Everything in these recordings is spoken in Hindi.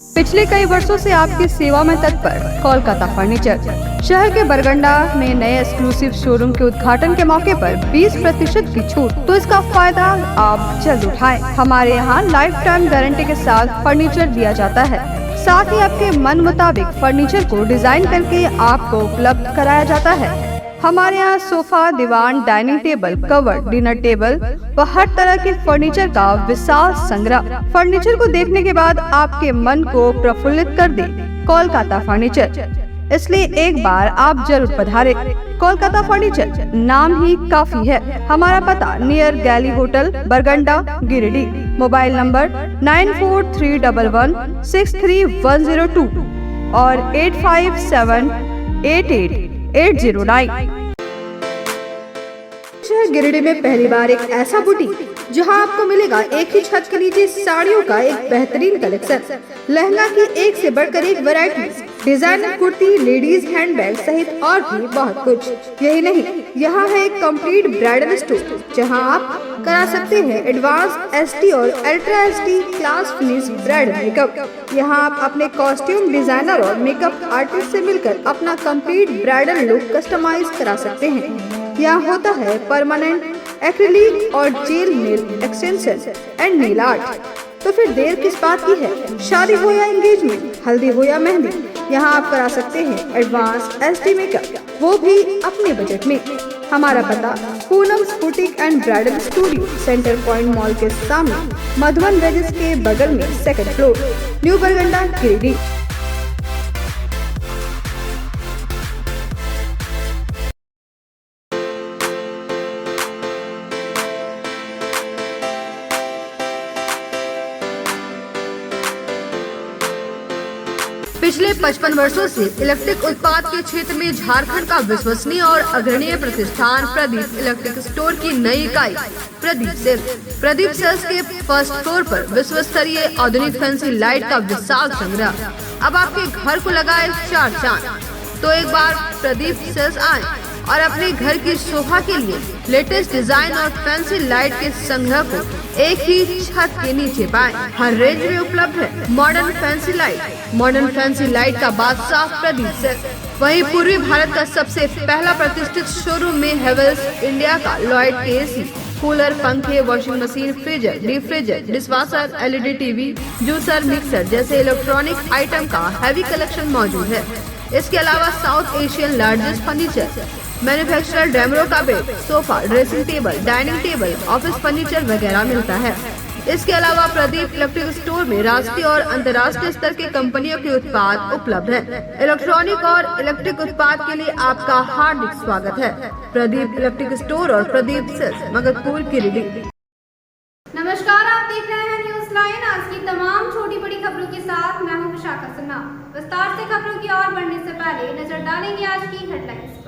पिछले कई वर्षों से आपकी सेवा में तत्पर कोलकाता फर्नीचर। शहर के बरगंडा में नए एक्सक्लूसिव शोरूम के उद्घाटन के मौके पर 20% की छूट, तो इसका फायदा आप जल्द उठाएं। हमारे यहाँ लाइफ टाइम गारंटी के साथ फर्नीचर दिया जाता है। साथ ही आपके मन मुताबिक फर्नीचर को डिजाइन करके आपको उपलब्ध कराया जाता है। हमारे यहाँ सोफा, दीवान, dining table, cover, dinner table व हर तरह के फर्नीचर का विशाल संग्रह। फर्नीचर को देखने के बाद आपके मन को प्रफुल्लित कर दे कोलकाता फर्नीचर, इसलिए एक बार आप जरूर पधारें। कोलकाता फर्नीचर नाम ही काफी है। हमारा पता नियर गैली होटल, बरगंडा, गिरिडीह। मोबाइल नंबर 9431163102 और 85788809। शहर गिरिडीह में पहली बार एक ऐसा बुटीक जहां आपको मिलेगा एक ही छत के नीचे साड़ियों का एक बेहतरीन कलेक्शन, लहंगा की एक से बढ़कर एक variety, designer kurti, ladies handbag सहित और भी बहुत कुछ। यही नहीं, यहाँ है एक कंप्लीट ब्राइडल स्टोर जहां आप करा सकते हैं एडवांस एसटी और ultra ST class finish bridal makeup. यहाँ आप अपने कॉस्ट्यूम डिजाइनर और मेकअप आर्टिस्ट से मिलकर अपना कंप्लीट ब्राइडल लुक कस्टमाइज करा सकते हैं। यहाँ होता है परमानेंट एक्रिलिक और jail nail extension and nail art. तो फिर देर किस बात की है? शादी हो या एंगेजमेंट, हल्दी हो या मेहंदी, यहाँ आप करा सकते हैं एडवांस एसटी मेकअप, वो भी अपने बजट में। हमारा पता Poonam's boutique and bridal studio, centre point mall के सामने, मधुबन वेजेस के बगल में, 2nd फ्लोर, न्यू बरगंडा, गिरिडीह। पिछले 55 वर्षों से इलेक्ट्रिक उत्पाद के क्षेत्र में झारखंड का विश्वसनीय और अग्रणीय प्रतिष्ठान प्रदीप इलेक्ट्रिक स्टोर की नई इकाई प्रदीप सेल्स के फर्स्ट फ्लोर पर विश्व स्तरीय आधुनिक फैंसी लाइट का विशाल संग्रह। अब आपके घर को लगाए 4 चांद। तो एक बार प्रदीप सेल्स आए और अपने घर की शोभा के लिए लेटेस्ट डिजाइन और फैंसी लाइट के संग्रह को एक ही छत के नीचे पाएं। हर रेंज में उपलब्ध है मॉडर्न फैंसी लाइट का बादशाह प्रदीप सेल्स। वहीं पूर्वी भारत का सबसे पहला प्रतिष्ठित शोरूम में हेवेल्स इंडिया का लॉयड के एसी, कूलर, पंखे, washing machine, freezer, deep freezer, dishwasher, LED TV, juicer, mixer जैसे इलेक्ट्रॉनिक आइटम का हैवी कलेक्शन मौजूद है। इसके अलावा South Asian largest furniture manufacturer Damro का bed, sofa, dressing table, dining table, office furniture वगैरह मिलता है। इसके अलावा प्रदीप इलेक्ट्रिक स्टोर में राष्ट्रीय और अंतर्राष्ट्रीय स्तर की कंपनियों के उत्पाद उपलब्ध हैं। इलेक्ट्रॉनिक और इलेक्ट्रिक उत्पाद के लिए आपका हार्दिक स्वागत है। प्रदीप इलेक्ट्रिक स्टोर और प्रदीप सेल्स, मगधपुर, गिरिडीह। नमस्कार, आप देख रहे हैं न्यूज लाइन। आज की तमाम छोटी बड़ी खबरों के साथ मैं हूं विशाखा सिन्हा। विस्तार से खबरों की ओर बढ़ने से पहले नजर डालेंगे आज की हेडलाइंस पर।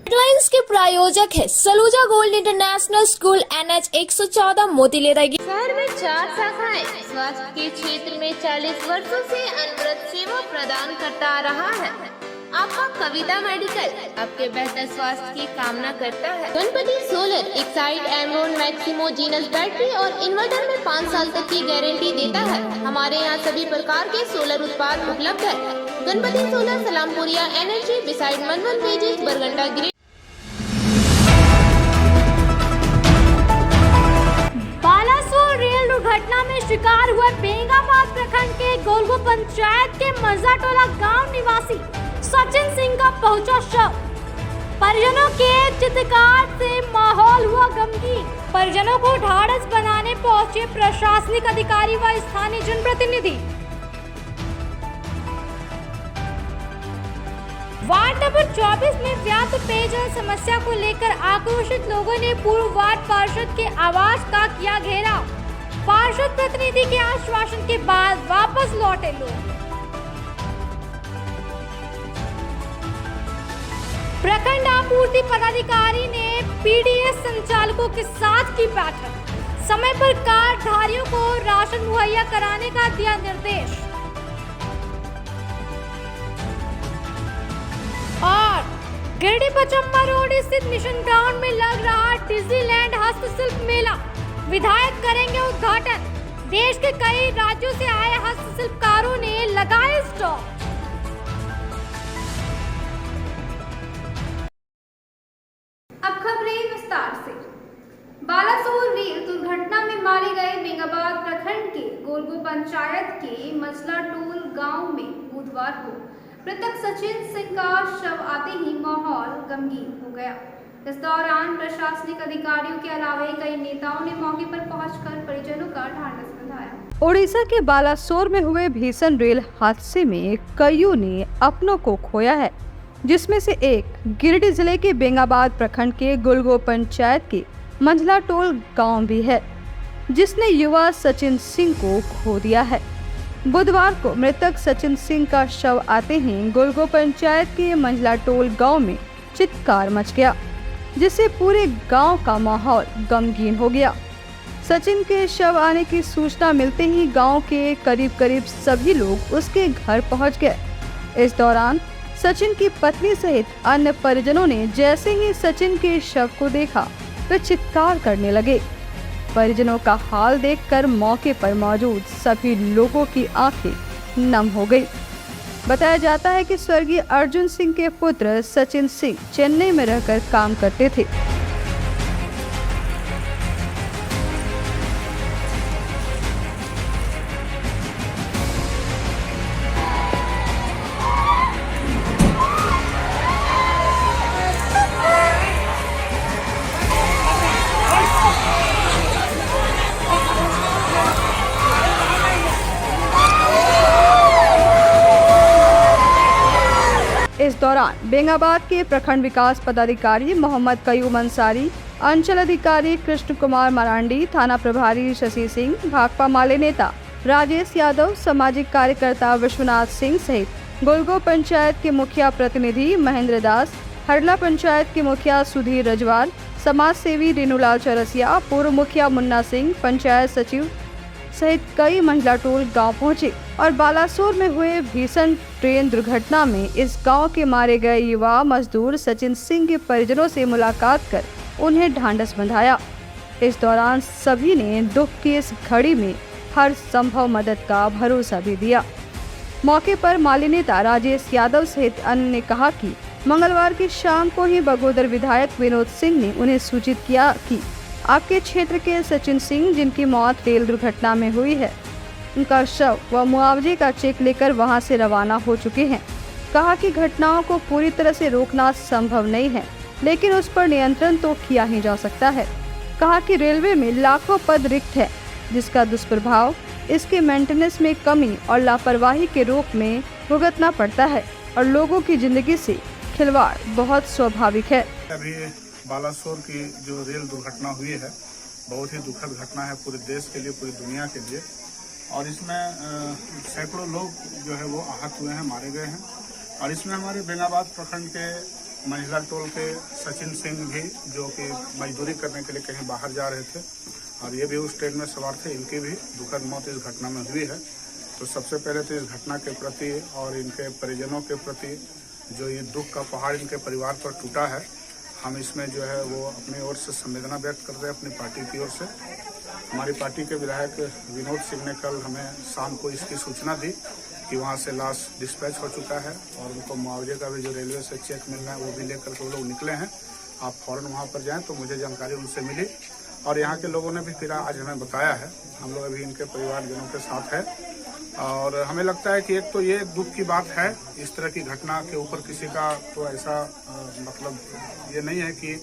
हेडलाइंस के प्रायोजक है Saluja gold international school, NH 114, मोतीलेरा। शहर में 4 शाखाएं स्वास्थ्य के क्षेत्र में 40 वर्षों से अनवरत सेवा प्रदान करता आ रहा है। आपका कविता मेडिकल आपके बेहतर स्वास्थ्य की कामना करता है। Ganpati solar Exide Amaron Maximo genus battery और इन्वर्टर में 5 साल तक की गारंटी देता है। हमारे यहाँ सभी प्रकार के सोलर उत्पाद उपलब्ध है। Ganpati solar, Salampuria energy, beside Madhuban wedges, Barganda, Giridih. Balasore rail दुर्घटना में शिकार हुए बेंगाबाद प्रखंड के गोलगो पंचायत के मर्जाटोला गांव निवासी सचिन सिंह का पहुंचा शव। परिजनों के चित्कार से माहौल हुआ गमगीन। परिजनों को ढाढ़स बनाने पहुंचे प्रशासनिक अधिकारी व स्थानीय जनप्रतिनिधि। वार्ड नंबर 24 में व्याप्त पेयजल समस्या को लेकर आक्रोशित लोगों ने पूर्व वार्ड पार्षद के आवास का किया घेराव। पार्षद प्रतिनिधि के आश्वासन के बाद वापस लौटे लोग। प्रखंड आपूर्ति पदाधिकारी ने पीडीएस संचालकों के साथ की बैठक। समय पर कार्डधारियों को राशन मुहैया कराने का दिया निर्देश। और गिरिडीह पचम्बा रोड स्थित मिशन ग्राउंड में लग रहा डिज्नीलैंड हस्तशिल्प मेला, विधायक करेंगे उद्घाटन। देश के कई राज्यों से आए हस्तशिल्पकारों ने लगा स्टॉप। अब खबरें विस्तार से। बालासोर रेल दुर्घटना में मारे गए बेंगाबाद प्रखंड के गोलगो पंचायत के मजला टोल गांव में बुधवार को मृतक सचिन सिंह का शव आते ही माहौल गमगीन हो गया। इस दौरान प्रशासनिक अधिकारियों के अलावा कई नेताओं ने मौके पर पहुंचकर परिजनों का ढांढस बंधाया। ओडिशा के बालासोर में हुए भीषण रेल हादसे में कईयों ने अपनों को खोया है, जिसमें से एक गिरिडीह जिले के बेंगाबाद प्रखंड के गुलगो पंचायत के मंझला टोल गांव भी है, जिसने युवा सचिन सिंह को खो दिया है। बुधवार को मृतक सचिन सिंह का शव आते ही गुलगो पंचायत के मंझला टोल गांव में चित्कार मच गया, जिससे पूरे गांव का माहौल गमगीन हो गया। सचिन के शव आने की सूचना मिलते ही गांव के करीब सभी लोग उसके घर पहुंच गए। इस दौरान सचिन की पत्नी सहित अन्य परिजनों ने जैसे ही सचिन के शव को देखा वे चित्कार करने लगे। परिजनों का हाल देखकर मौके पर मौजूद सभी लोगों की आंखें नम हो गई। बताया जाता है कि स्वर्गीय अर्जुन सिंह के पुत्र सचिन सिंह चेन्नई में रहकर काम करते थे। इस दौरान बेंगाबाद के प्रखंड विकास पदाधिकारी मोहम्मद कयूम अंसारी, अंचल अधिकारी कृष्ण कुमार मरांडी, थाना प्रभारी शशि सिंह, भाकपा माले नेता राजेश यादव, सामाजिक कार्यकर्ता विश्वनाथ सिंह सहित गुलगो पंचायत के मुखिया प्रतिनिधि महेंद्र दास, हरला पंचायत के मुखिया सुधीर रजवाल, समाज सेवी रेणुलाल चौरसिया, पूर्व मुखिया मुन्ना सिंह, पंचायत सचिव सहित कई महिला टोल गांव पहुंचे और बालासोर में हुए भीषण ट्रेन दुर्घटना में इस गांव के मारे गए युवा मजदूर सचिन सिंह के परिजनों से मुलाकात कर उन्हें ढांढस बंधाया। इस दौरान सभी ने दुख की इस घड़ी में हर संभव मदद का भरोसा भी दिया। मौके पर माली नेता राजेश यादव सहित अन्य ने कहा कि मंगलवार की शाम को ही बगोदर विधायक विनोद सिंह ने उन्हें सूचित किया कि आपके क्षेत्र के सचिन सिंह, जिनकी मौत रेल दुर्घटना में हुई है, उनका शव व मुआवजे का चेक लेकर वहां से रवाना हो चुके हैं। कहा कि घटनाओं को पूरी तरह से रोकना संभव नहीं है, लेकिन उस पर नियंत्रण तो किया ही जा सकता है। कहा कि रेलवे में लाखों पद रिक्त है, जिसका दुष्प्रभाव इसके मेंटेनेंस में कमी और लापरवाही के रूप में भुगतना पड़ता है और लोगों की जिंदगी से खिलवाड़ बहुत स्वाभाविक है। अभी बालासोर की जो रेल दुर्घटना हुई है, बहुत ही दुखद घटना है पूरे देश के लिए, पूरी दुनिया के लिए। और इसमें सैकड़ों लोग जो है वो आहत हुए हैं, मारे गए हैं। और इसमें हमारे बेंगाबाद प्रखंड के मंझला टोल के सचिन सिंह भी, जो कि मजदूरी करने के लिए कहीं बाहर जा रहे थे और ये भी उस ट्रेन में सवार थे, इनकी भी दुखद मौत इस घटना में हुई है। तो सबसे पहले तो इस घटना के प्रति और इनके परिजनों के प्रति जो ये दुख का पहाड़ इनके परिवार पर टूटा है, हम इसमें जो है वो अपनी ओर से संवेदना व्यक्त कर रहे हैं, अपनी पार्टी की ओर से। हमारी पार्टी के विधायक विनोद सिंह ने कल हमें शाम को इसकी सूचना दी कि वहाँ से लाश डिस्पैच हो चुका है और उनको मुआवजे का भी जो रेलवे से चेक मिलना है वो भी लेकर के वो लोग निकले हैं। आप फौरन वहाँ पर जाएं। तो मुझे जानकारी उनसे मिली और यहाँ के लोगों ने भी फिर आज हमें बताया है। हम लोग अभी इनके परिवारजनों के साथ है और हमें लगता है कि एक तो ये दुख की बात है, इस तरह की घटना के ऊपर किसी का तो ऐसा मतलब ये नहीं है कि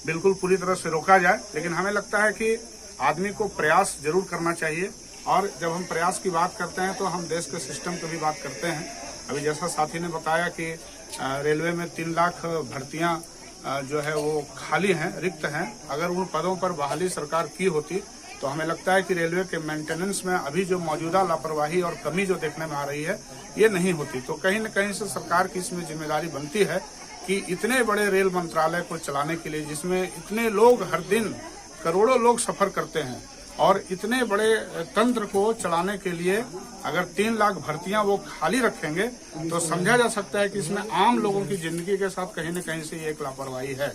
बिल्कुल पूरी तरह से रोका जाए, लेकिन हमें लगता है कि आदमी को प्रयास जरूर करना चाहिए। और जब हम प्रयास की बात करते हैं तो हम देश के सिस्टम की भी बात करते हैं। अभी जैसा साथी ने बताया कि रेलवे में 3 लाख भर्तियां जो है वो खाली हैं, रिक्त हैं। अगर उन पदों पर बहाली सरकार की होती तो हमें लगता है कि रेलवे के मेंटेनेंस में अभी जो मौजूदा लापरवाही और कमी जो देखने में आ रही है ये नहीं होती। तो कहीं न कहीं से सरकार की इसमें जिम्मेदारी बनती है कि इतने बड़े रेल मंत्रालय को चलाने के लिए, जिसमें इतने लोग हर दिन करोड़ों लोग सफर करते हैं और इतने बड़े तंत्र को चलाने के लिए अगर 3 लाख भर्तियां वो खाली रखेंगे तो समझा जा सकता है कि इसमें आम लोगों की जिंदगी के साथ कहीं न कहीं से ये एक लापरवाही है।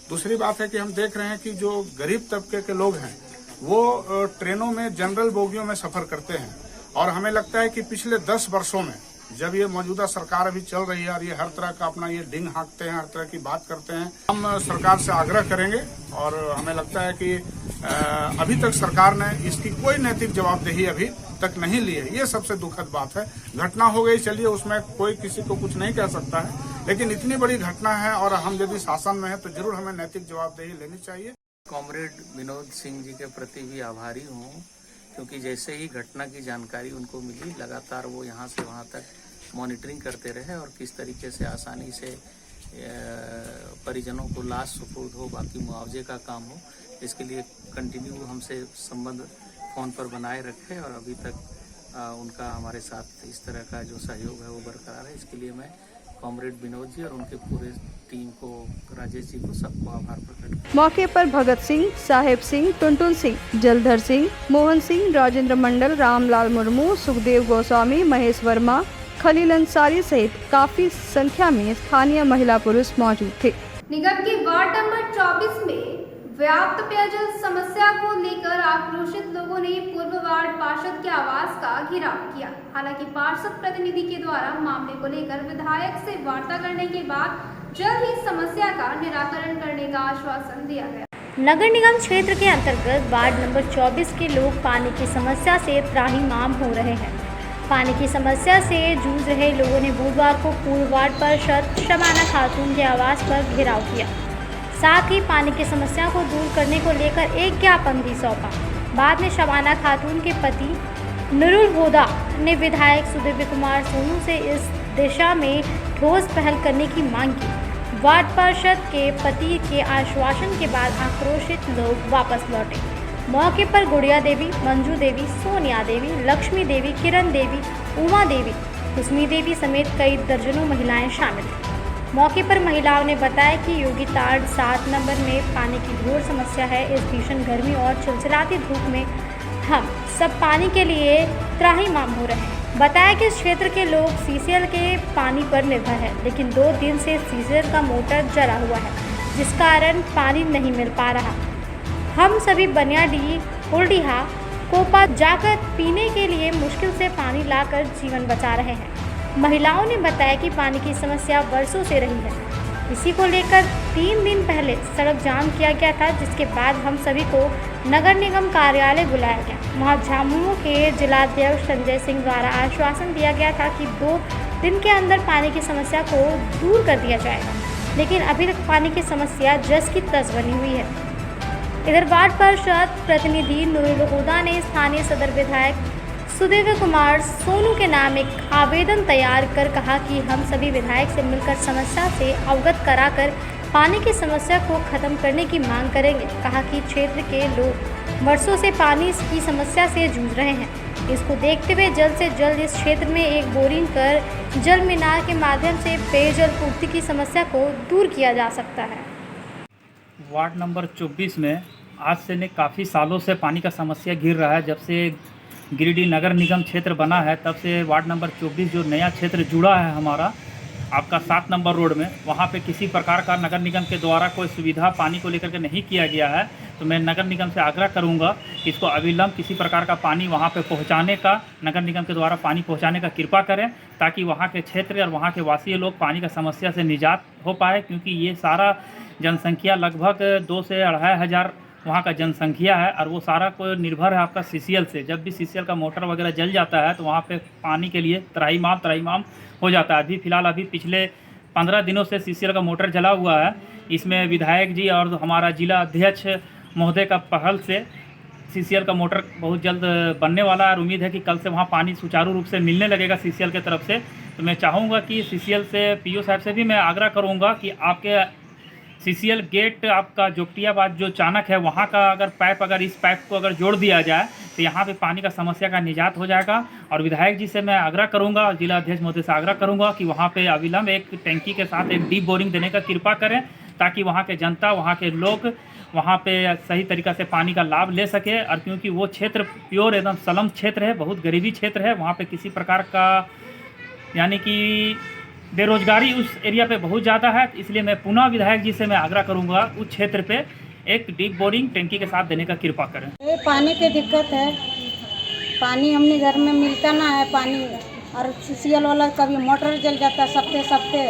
दूसरी बात है कि हम देख रहे हैं कि जो गरीब तबके के लोग हैं वो ट्रेनों में जनरल बोगियों में सफर करते हैं और हमें लगता है कि पिछले 10 वर्षों में जब ये मौजूदा सरकार अभी चल रही है और ये हर तरह का अपना ये डिंग हाँकते हैं, हर तरह की बात करते हैं, हम सरकार से आग्रह करेंगे और हमें लगता है कि अभी तक सरकार ने इसकी कोई नैतिक जवाबदेही अभी तक नहीं ली है। ये सबसे दुखद बात है। घटना हो गई, चलिए उसमें कोई किसी को कुछ नहीं कह सकता है, लेकिन इतनी बड़ी घटना है और हम यदि शासन में है तो जरूर हमें नैतिक जवाबदेही लेनी चाहिए। कॉमरेड विनोद सिंह जी के प्रति भी आभारी हूँ, क्योंकि जैसे ही घटना की जानकारी उनको मिली, लगातार वो यहाँ से वहाँ तक मॉनिटरिंग करते रहे और किस तरीके से आसानी से परिजनों को लाश सुपुर्द हो, बाकी मुआवजे का काम हो, इसके लिए कंटिन्यू हमसे संबंध फ़ोन पर बनाए रखे और अभी तक उनका हमारे साथ इस तरह का जो सहयोग है वो बरकरार है। इसके लिए मैं कॉमरेड विनोद जी और उनके पूरे टीम को, राजेश जी को, सबको आभार प्रकट करता हूं। मौके पर भगत सिंह, साहेब सिंह, टुनटुन सिंह, जलधर सिंह, मोहन सिंह, राजेंद्र मंडल, रामलाल मुर्मू, सुखदेव गोस्वामी, महेश वर्मा, खलील अंसारी सहित काफी संख्या में स्थानीय महिला पुरुष मौजूद थे। निगम के वार्ड नंबर 24 में व्याप्त पेयजल समस्या को लेकर आक्रोशित लोगों ने पूर्व वार्ड पार्षद के आवास का घेराव किया। हालांकि पार्षद प्रतिनिधि के द्वारा मामले को लेकर विधायक से वार्ता करने के बाद जल्द ही समस्या का निराकरण करने का आश्वासन दिया गया। नगर निगम क्षेत्र के अंतर्गत वार्ड नंबर 24 के लोग पानी की समस्या से त्राहिमाम हो रहे हैं। पानी की समस्या से जूझ रहे लोगों ने बुधवार को पूर्व वार्ड पार्षद शबाना खातून के आवास पर घेराव किया। साथ ही पानी की समस्या को दूर करने को लेकर एक ज्ञापन भी सौंपा। बाद में शबाना खातून के पति नुरुल हुदा ने विधायक सुदेव कुमार सोनू से इस दिशा में ठोस पहल करने की मांग की। वार्ड पार्षद के पति के आश्वासन के बाद आक्रोशित लोग वापस लौटे। मौके पर गुड़िया देवी, मंजू देवी, सोनिया देवी, लक्ष्मी देवी, किरण देवी, उमा देवी, कुसमी देवी समेत कई दर्जनों महिलाएं शामिल थीं। मौके पर महिलाओं ने बताया कि योगी ताड़ 7 नंबर में पानी की घोर समस्या है। इस भीषण गर्मी और चिलचिलाती धूप में हम सब पानी के लिए त्राहिमाम हो रहे हैं। बताया कि इस क्षेत्र के लोग सीसीएल के पानी पर निर्भर है, लेकिन 2 दिन से सीसीएल का मोटर जला हुआ है, जिस कारण पानी नहीं मिल पा रहा। हम सभी बनियाडी, हुलडीहा, कोपा जाकर पीने के लिए मुश्किल से पानी लाकर जीवन बचा रहे हैं। महिलाओं ने बताया कि पानी की समस्या वर्षों से रही है। इसी को लेकर 3 दिन पहले सड़क जाम किया गया था, जिसके बाद हम सभी को नगर निगम कार्यालय बुलाया गया। वहां झामुमो के जिलाध्यक्ष संजय सिंह द्वारा आश्वासन दिया गया था कि 2 दिन के अंदर पानी की समस्या को दूर कर दिया जाएगा, लेकिन अभी तक पानी की समस्या जस की तस बनी हुई है। इधर वार्ड पार्षद प्रतिनिधि नुरुल हुदा ने स्थानीय सदर विधायक सुदेव कुमार सोनू के नाम एक आवेदन तैयार कर कहा कि हम सभी विधायक से मिलकर समस्या से अवगत कराकर पानी की समस्या को खत्म करने की मांग करेंगे। कहा कि क्षेत्र के लोग वर्षों से पानी की समस्या से जूझ रहे हैं। इसको देखते हुए जल्द से जल्द इस क्षेत्र में एक बोरिंग कर जल मीनार के माध्यम से पेयजल पूर्ति की समस्या को दूर किया जा सकता है। वार्ड नंबर 24 में आज से ने काफ़ी सालों से पानी का समस्या घिर रहा है। जब से गिरिडीह नगर निगम क्षेत्र बना है तब से वार्ड नंबर 24 जो नया क्षेत्र जुड़ा है हमारा आपका 7 नंबर रोड में, वहाँ पे किसी प्रकार का नगर निगम के द्वारा कोई सुविधा पानी को लेकर के नहीं किया गया है। तो मैं नगर निगम से आग्रह करूँगा कि इसको अविलंब किसी प्रकार का पानी वहाँ पे पहुँचाने का, नगर निगम के द्वारा पानी पहुँचाने का कृपा करें, ताकि वहाँ के क्षेत्र और वहाँ के वासी लोग पानी का समस्या से निजात हो पाए। क्योंकि ये सारा जनसंख्या लगभग 2 से 2.5 हज़ार वहाँ का जनसंख्या है और वो सारा को निर्भर है आपका सीसीएल से। जब भी सीसीएल का मोटर वगैरह जल जाता है तो वहाँ पे पानी के लिए त्राहिमाम हो जाता है। अभी फ़िलहाल पिछले 15 दिनों से सीसीएल का मोटर जला हुआ है। इसमें विधायक जी और हमारा जिला अध्यक्ष महोदय का पहल से सीसीएल का मोटर बहुत जल्द बनने वाला है और उम्मीद है कि कल से वहाँ पानी सुचारू रूप से मिलने लगेगा सीसीएल की तरफ से। तो मैं चाहूँगा कि सीसीएल से पीओ साहब से भी मैं आग्रह करूँगा कि आपके सीसीएल गेट आपका जोगटियाबाद जो चाणक है वहाँ का अगर इस पाइप को अगर जोड़ दिया जाए तो यहाँ पे पानी का समस्या का निजात हो जाएगा। और विधायक जी से मैं आग्रह करूँगा और जिला अध्यक्ष महोदय से आग्रह करूँगा कि वहाँ पे अविलंब एक टैंकी के साथ एक डीप बोरिंग देने का कृपा करें, ताकि वहाँ के जनता, वहाँ के लोग वहाँ पे सही तरीक़ा से पानी का लाभ ले सके। और क्योंकि वो क्षेत्र प्योर एकदम स्लम क्षेत्र है, बहुत गरीबी क्षेत्र है, वहाँ पर किसी प्रकार का यानी कि बेरोजगारी उस एरिया पे बहुत ज़्यादा है। इसलिए मैं पुनः विधायक जी से मैं आग्रह करूंगा उस क्षेत्र पे एक डीप बोरिंग टैंकी के साथ देने का कृपा करें। पानी की दिक्कत है, पानी हमने घर में मिलता ना है, पानी और सीएल वाला कभी मोटर जल जाता सप्ते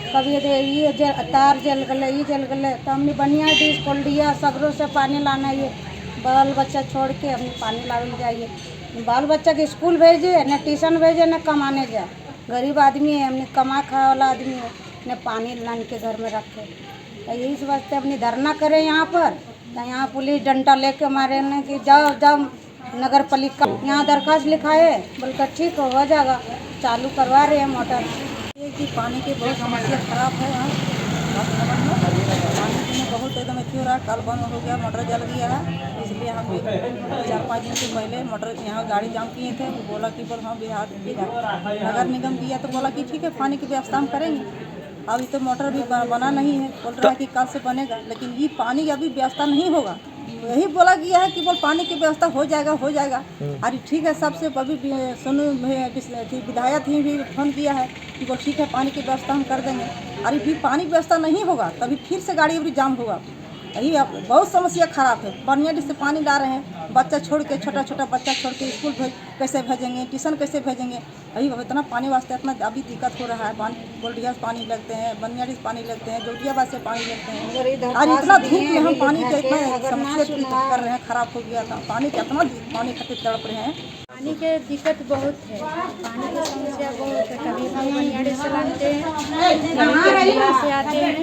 कभी ये तार जल गए ये जल गए तो हमने बढ़िया डिश खोल दिया सगरों से पानी लाना ये बाल बच्चा छोड़ के हमने पानी लाने जाइए बाल बच्चा के स्कूल भेजे न ट्यूशन भेजे न कमाने जाए गरीब आदमी है हमने कमा खाने वाला आदमी है न पानी लान के घर में रखे तो यही वास्ते अपनी धरना करें यहाँ पर तो यहाँ पुलिस डंडा लेके मारे न कि जाओ नगर पालिका यहाँ दरखास्त लिखाए बोलकर ठीक हो जाएगा चालू करवा रहे हैं मोटर ये कि पानी की बहुत समस्या खराब है यहाँ पानी पीने बहुत एकदम अच्छी हो रहा है कल बंद हो गया मोटर जल गया है इसलिए हम भी 4-5 दिन से पहले मोटर यहाँ गाड़ी जाम किए थे बोला कि बोल हाँ बिहार नगर निगम किया तो बोला कि ठीक है पानी की व्यवस्था हम करेंगे अभी तो मोटर भी बना नहीं है बोल रहा है कि कल से बनेगा लेकिन ये पानी अभी व्यवस्था नहीं होगा यही बोला गया है कि बोल पानी की व्यवस्था हो जाएगा अरे ठीक है सबसे अभी सुनो विधायक ही भी फोन किया है कि बोल ठीक है पानी की व्यवस्था हम कर देंगे अरे फिर पानी व्यवस्था नहीं होगा तभी फिर से गाड़ी अभी जाम होगा यही बहुत समस्या खराब है बढ़िया से पानी ला रहे हैं बच्चा छोड़ के छोटा बच्चा छोड़ के स्कूल कैसे भेजेंगे ट्यूशन कैसे भेजेंगे अभी इतना पानी वास्ते इतना अभी दिक्कत हो रहा है पानी गोल्डिया से पानी लगते हैं बनियाड़ी से पानी लगते हैं जोटियाबाद से पानी लगते हैं और इतना धूप में हम पानी के इतना समस्या कर रहे हैं खराब हो गया था पानी के इतना पानी खातिर तड़प रहे हैं पानी के दिक्कत बहुत है पानी की समस्या बहुत है कभी हम बनियाड़ी से लाते हैं कभी से आते हैं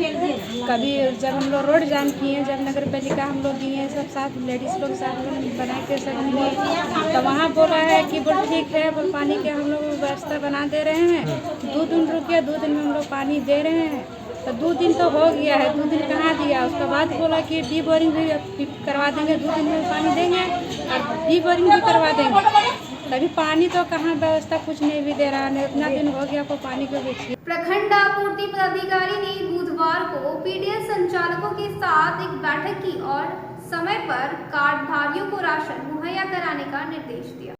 कभी जब हम लोग रोड जाम किए जब नगर पालिका हम लोग दिए सब साथ लेडीज़ लोग साथ बना के सब लिए तो वहाँ बोला है कि बोल ठीक है बोल पानी के हम लोग व्यवस्था बना दे रहे हैं 2 दिन रुके 2 दिन में हम लोग पानी दे रहे हैं तो 2 दिन तो हो गया है 2 दिन कहाँ दिया उसके बाद बोला कि डी बोरिंग भी करवा देंगे 2 दिन में पानी देंगे और डी बोरिंग भी करवा देंगे तभी पानी तो कहाँ व्यवस्था कुछ नहीं भी दे रहा है इतना दिन हो गया को पानी को देखिए प्रखंड आपूर्ति पदाधिकारी ने बुधवार को पीडीएस संचालकों के साथ एक बैठक की और समय पर कार्डधारियों को राशन मुहैया कराने का निर्देश दिया।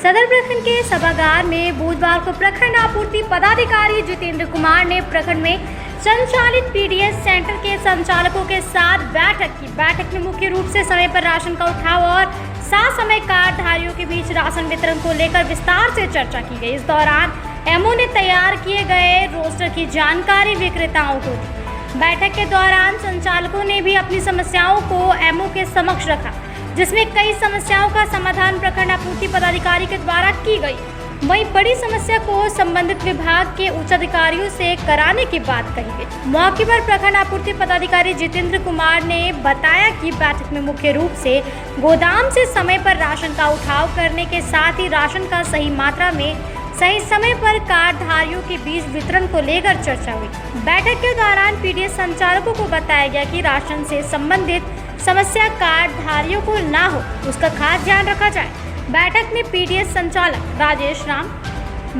सदर प्रखंड के सभागार में बुधवार को प्रखंड आपूर्ति पदाधिकारी जितेंद्र कुमार ने प्रखंड में संचालित पीडीएस सेंटर के संचालकों के साथ बैठक की। बैठक में मुख्य रूप से समय पर राशन का उठाव और साथ समय कार्डधारियों के बीच राशन वितरण को लेकर विस्तार से चर्चा की गई। इस दौरान एमओ ने तैयार किए गए रोस्टर की जानकारी विक्रेताओं को दी। बैठक के दौरान संचालकों ने भी अपनी समस्याओं को एमओ के समक्ष रखा, जिसमें कई समस्याओं का समाधान प्रखंड आपूर्ति पदाधिकारी के द्वारा की गई। वहीं बड़ी समस्या को संबंधित विभाग के उच्च अधिकारियों से कराने की बात कही गई। मौके पर प्रखंड आपूर्ति पदाधिकारी जितेंद्र कुमार ने बताया कि बैठक में मुख्य रूप से गोदाम से समय पर राशन का उठाव करने के साथ ही राशन का सही मात्रा में सही समय पर कार्डधारियों के बीच वितरण को लेकर चर्चा हुई। बैठक के दौरान पीडीएस संचालकों को बताया गया कि राशन से संबंधित समस्या कार्डधारियों को ना हो उसका खास ध्यान रखा जाए। बैठक में पीडीएस संचालक राजेश राम,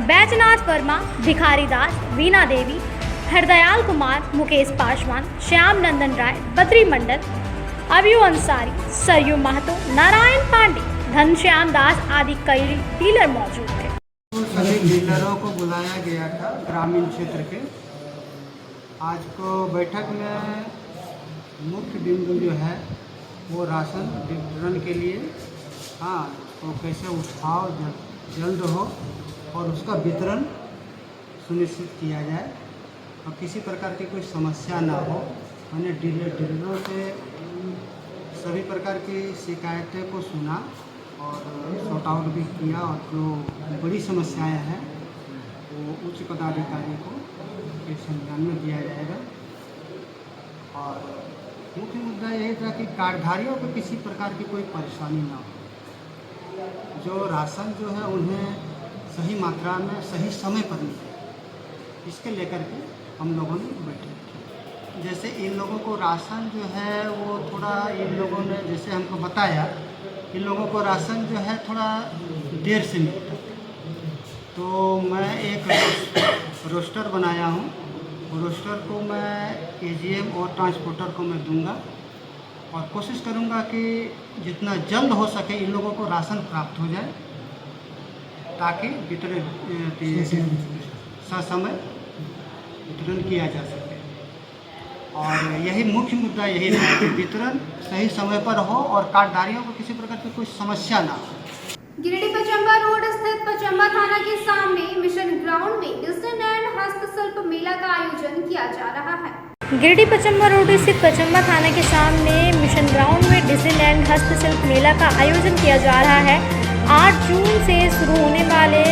बैजनाथ वर्मा, भिखारी दास, वीना देवी, हरदयाल कुमार, मुकेश पासवान, श्याम नंदन राय, बद्री मंडल, अभियो अंसारी, सरयू महतो, नारायण पांडे, घनश्याम दास आदि कई डीलर मौजूद थे। सभी डीलरों को बुलाया गया था ग्रामीण क्षेत्र के। आज को बैठक में मुख्य बिंदु जो है वो राशन वितरण के लिए तो कैसे उठाव जल्द हो और उसका वितरण सुनिश्चित किया जाए और किसी प्रकार की कोई समस्या ना हो। मैंने डीलरों से सभी प्रकार की शिकायतें को सुना और सॉर्ट आउट भी किया और जो बड़ी समस्याएं हैं वो उच्च पदाधिकारी को के संज्ञान में दिया जाएगा। और मुख्य मुद्दा यही था कि कार्डधारियों को किसी प्रकार की कोई परेशानी ना हो, जो राशन जो है उन्हें सही मात्रा में सही समय पर मिले, इसके लेकर के हम लोगों ने बैठे। जैसे इन लोगों को राशन जो है वो थोड़ा इन लोगों ने जैसे हमको बताया, इन लोगों को राशन जो है थोड़ा देर से मिलता, तो मैं एक रोस्टर बनाया हूँ। रोस्टर को मैं एजीएम और ट्रांसपोर्टर को मैं दूंगा और कोशिश करूंगा कि जितना जल्द हो सके इन लोगों को राशन प्राप्त हो जाए ताकि वितरण ससमय वितरण किया जा सके। और यही मुख्य मुद्दा यही है कि वितरण सही समय पर हो और कार्डधारियों को किसी प्रकार की कोई समस्या ना हो। गिरिडीह पचम्बा रोड स्थित पचम्बा थाना के सामने मिशन ग्राउंड में डिज्नीलैंड हस्तशिल्प मेला का आयोजन किया जा रहा है। गिरिडीह पचम्बा रोड स्थित पचम्बा थाना के सामने मिशन ग्राउंड में डिज्नीलैंड हस्तशिल्प मेला का आयोजन किया जा रहा है। 8 जून से शुरू होने वाले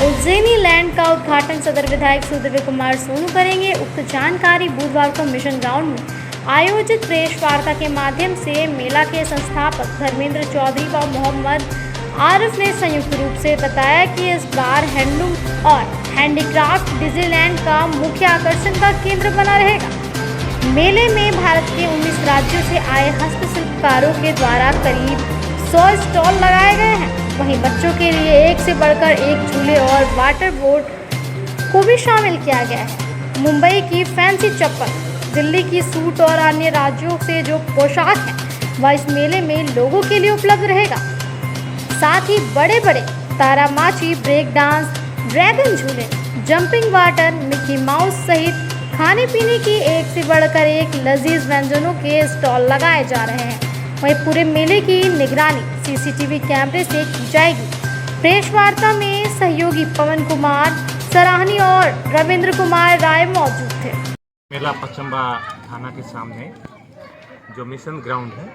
उज्जैनी लैंड का उद्घाटन सदर विधायक सुदेव कुमार सोनू करेंगे। उक्त जानकारी बुधवार को मिशन ग्राउंड में आयोजित प्रेस वार्ता के माध्यम से मेला के संस्थापक धर्मेंद्र चौधरी व मोहम्मद आरिफ ने संयुक्त रूप से बताया कि इस बार हैंडलूम और हैंडीक्राफ्ट डिज्नीलैंड का मुख्य आकर्षण का केंद्र बना रहेगा। मेले में भारत के 19 राज्यों से आए हस्तशिल्पकारों के द्वारा करीब 100 स्टॉल लगाए गए हैं। वहीं बच्चों के लिए एक से बढ़कर एक झूले और वाटर बोर्ड को भी शामिल किया गया है। मुंबई की फैंसी चप्पल, दिल्ली की सूट और अन्य राज्यों से जो पोशाक है वह इस मेले में लोगों के लिए उपलब्ध रहेगा। साथ ही बड़े बड़े तारामाची, ब्रेक डांस, ड्रैगन झूले, जंपिंग वाटर, मिकी माउस सहित खाने पीने की एक से बढ़कर एक लजीज व्यंजनों के स्टॉल लगाए जा रहे हैं। वहीं पूरे मेले की निगरानी सीसीटीवी कैमरे से की जाएगी। प्रेस वार्ता में सहयोगी पवन कुमार सराहनी और रविंद्र कुमार राय मौजूद थे। मेला पचम्बा थाना के सामने जो मिशन ग्राउंड है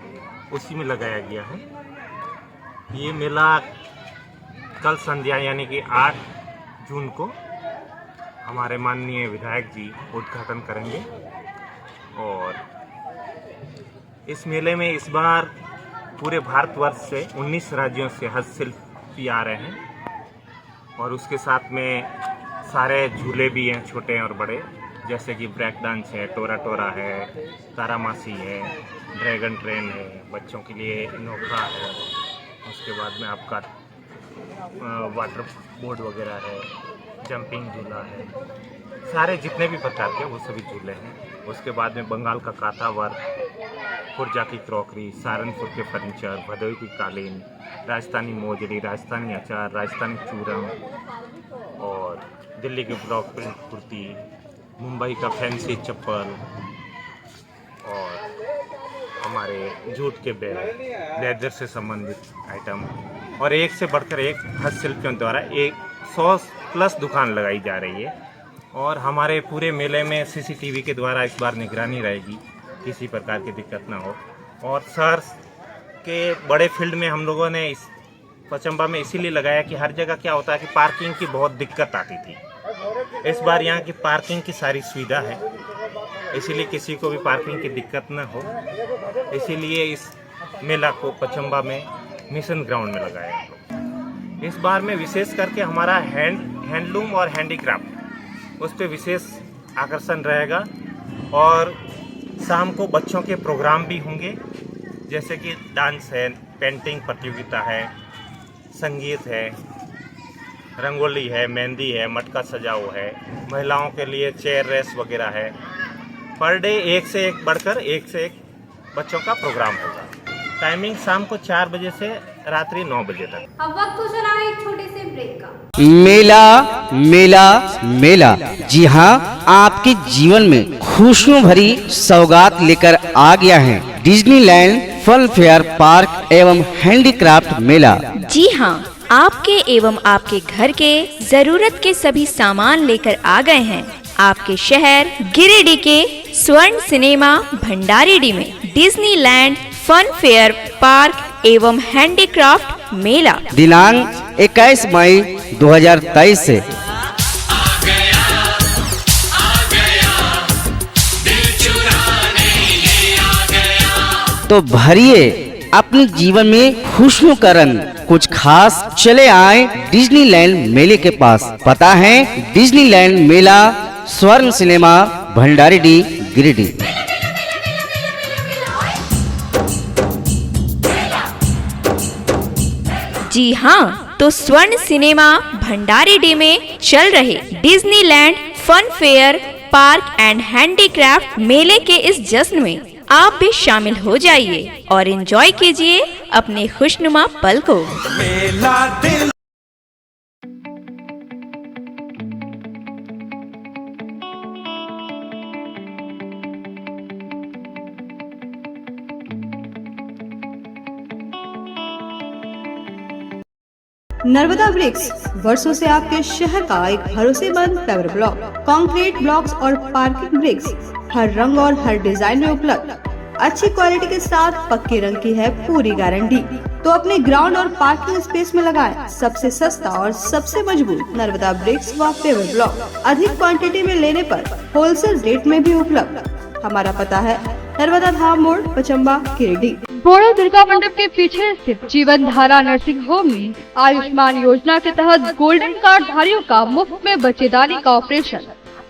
उसी में लगाया गया है। ये मेला कल संध्या यानी कि 8 जून को हमारे माननीय विधायक जी उद्घाटन करेंगे। और इस मेले में इस बार पूरे भारतवर्ष से 19 राज्यों से हस्तशिल्पी आ रहे हैं और उसके साथ में सारे झूले भी हैं, छोटे और बड़े, जैसे कि ब्रेक डांस है, टोरा टोरा है, तारामासी है, ड्रैगन ट्रेन है, बच्चों के लिए नोखा है, उसके बाद में आपका वाटर बोर्ड वगैरह है, जंपिंग झूला है, सारे जितने भी प्रकार के वो सभी झूले हैं। उसके बाद में बंगाल का काथा वर्क, खुर्जा की क्रॉकरी, सहारनपुर के फर्नीचर, भदोई की कालीन, राजस्थानी मोजरी, राजस्थानी अचार, राजस्थानी चूरन और दिल्ली की ब्लॉक प्रिंट कुर्ती, मुंबई का फैंसी चप्पल और हमारे जूट के बैग, लेदर से संबंधित आइटम और एक से बढ़कर एक हस्तशिल्पियों द्वारा 100+ दुकान लगाई जा रही है। और हमारे पूरे मेले में सीसीटीवी के द्वारा इस बार निगरानी रहेगी, किसी प्रकार की दिक्कत ना हो। और शहर के बड़े फील्ड में हम लोगों ने इस पचम्बा में इसीलिए लगाया कि हर जगह क्या होता है कि पार्किंग की बहुत दिक्कत आती थी। इस बार यहाँ की पार्किंग की सारी सुविधा है, इसीलिए किसी को भी पार्किंग की दिक्कत न हो, इसीलिए इस मेला को पचम्बा में मिशन ग्राउंड में लगाया है। इस बार में विशेष करके हमारा हैंडलूम और हैंडीक्राफ्ट उस पर विशेष आकर्षण रहेगा। और शाम को बच्चों के प्रोग्राम भी होंगे, जैसे कि डांस है, पेंटिंग प्रतियोगिता है, संगीत है, रंगोली है, मेहंदी है, मटका सजाओ है, महिलाओं के लिए चेयर रेस वगैरह है। पर डे एक से एक बढ़कर एक से एक बच्चों का प्रोग्राम होगा। टाइमिंग शाम को 4 बजे से रात्रि 9 बजे तक। अब वक्त हो चला है एक छोटे से ब्रेक का। मेला मेला मेला, जी हाँ, आपके जीवन में खुशियों भरी सौगात लेकर आ गया है डिज्नीलैंड फन फेयर पार्क एवं हैंडीक्राफ्ट मेला। जी हाँ, आपके एवं आपके घर के जरूरत के सभी सामान लेकर आ गए हैं आपके शहर गिरिडीह के स्वर्ण सिनेमा भंडारीडीह में डिज्नीलैंड फन फेयर पार्क एवं हैंडीक्राफ्ट मेला दिनांक 21 मई 2023 से। तो भरिए अपने जीवन में खुशियों का रंग, कुछ खास चले आए डिज्नीलैंड मेले के पास। पता है डिज्नीलैंड मेला, स्वर्ण सिनेमा भंडारीडीह गिरिडीह। जी हाँ, तो स्वर्ण सिनेमा भंडारीडीह में चल रहे Disneyland fun fair park and handicraft मेले के इस जश्न में आप भी शामिल हो जाइए और एंजॉय कीजिए अपने खुशनुमा पल को। नर्मदा ब्रिक्स वर्षों से आपके शहर का एक भरोसेमंद पेवर ब्लॉक, कंक्रीट ब्लॉक्स और पार्किंग ब्रिक्स हर रंग और हर डिजाइन में उपलब्ध। अच्छी क्वालिटी के साथ पक्के रंग की है पूरी गारंटी। तो अपने ग्राउंड और पार्किंग स्पेस में लगाएं सबसे सस्ता और सबसे मजबूत नर्मदा ब्रिक्स व पेवर ब्लॉक। अधिक क्वांटिटी में लेने पर होलसेल रेट में भी उपलब्ध। हमारा पता है नर्मदा धाम मोड़, पचम्बा, गिरिडीह। बोड़ो दुर्गा मंडप के पीछे स्थित जीवन धारा नर्सिंग होम में आयुष्मान योजना के तहत गोल्डन कार्ड धारियों का मुफ्त में बच्चेदानी का ऑपरेशन,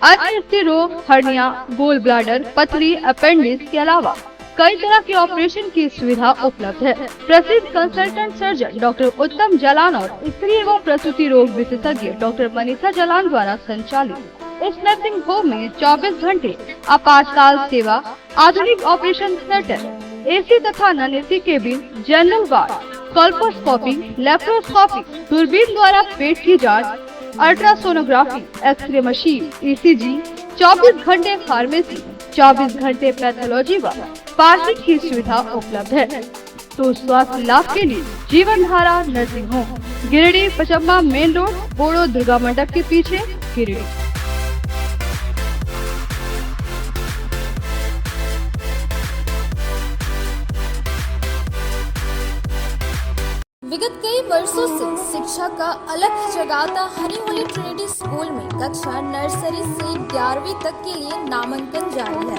अन्य स्थिर रोग, हर्निया, गोल ब्लाडर, पथरी, अपेंडिक्स के अलावा कई तरह के ऑपरेशन की सुविधा उपलब्ध है। प्रसिद्ध कंसल्टेंट सर्जन डॉक्टर उत्तम जलान और स्त्री एवं प्रसूति रोग विशेषज्ञ डॉक्टर मनीषा जलान द्वारा संचालित इस नर्सिंग होम में 24 घंटे आपातकाल सेवा, आधुनिक ऑपरेशन थिएटर, एसी तथा non AC cabin, general ward, colposcopy, laparoscopy, दूरबीन द्वारा पेट की जांच, अल्ट्रासोनोग्राफी, एक्सरे मशीन, ईसीजी, 24 घंटे फार्मेसी, 24 घंटे पैथोलॉजी व पार्किंग की सुविधा उपलब्ध है। तो स्वास्थ्य लाभ के लिए Jeevan Dhara nursing home, Giridih, Pachamba main road, Bodo Durga Mandap के पीछे, गिरिडीह। विगत कई वर्षों से शिक्षा का अलग जगाता हनी होली ट्रिनिटी स्कूल में कक्षा नर्सरी से 11वीं तक के लिए नामांकन जारी है।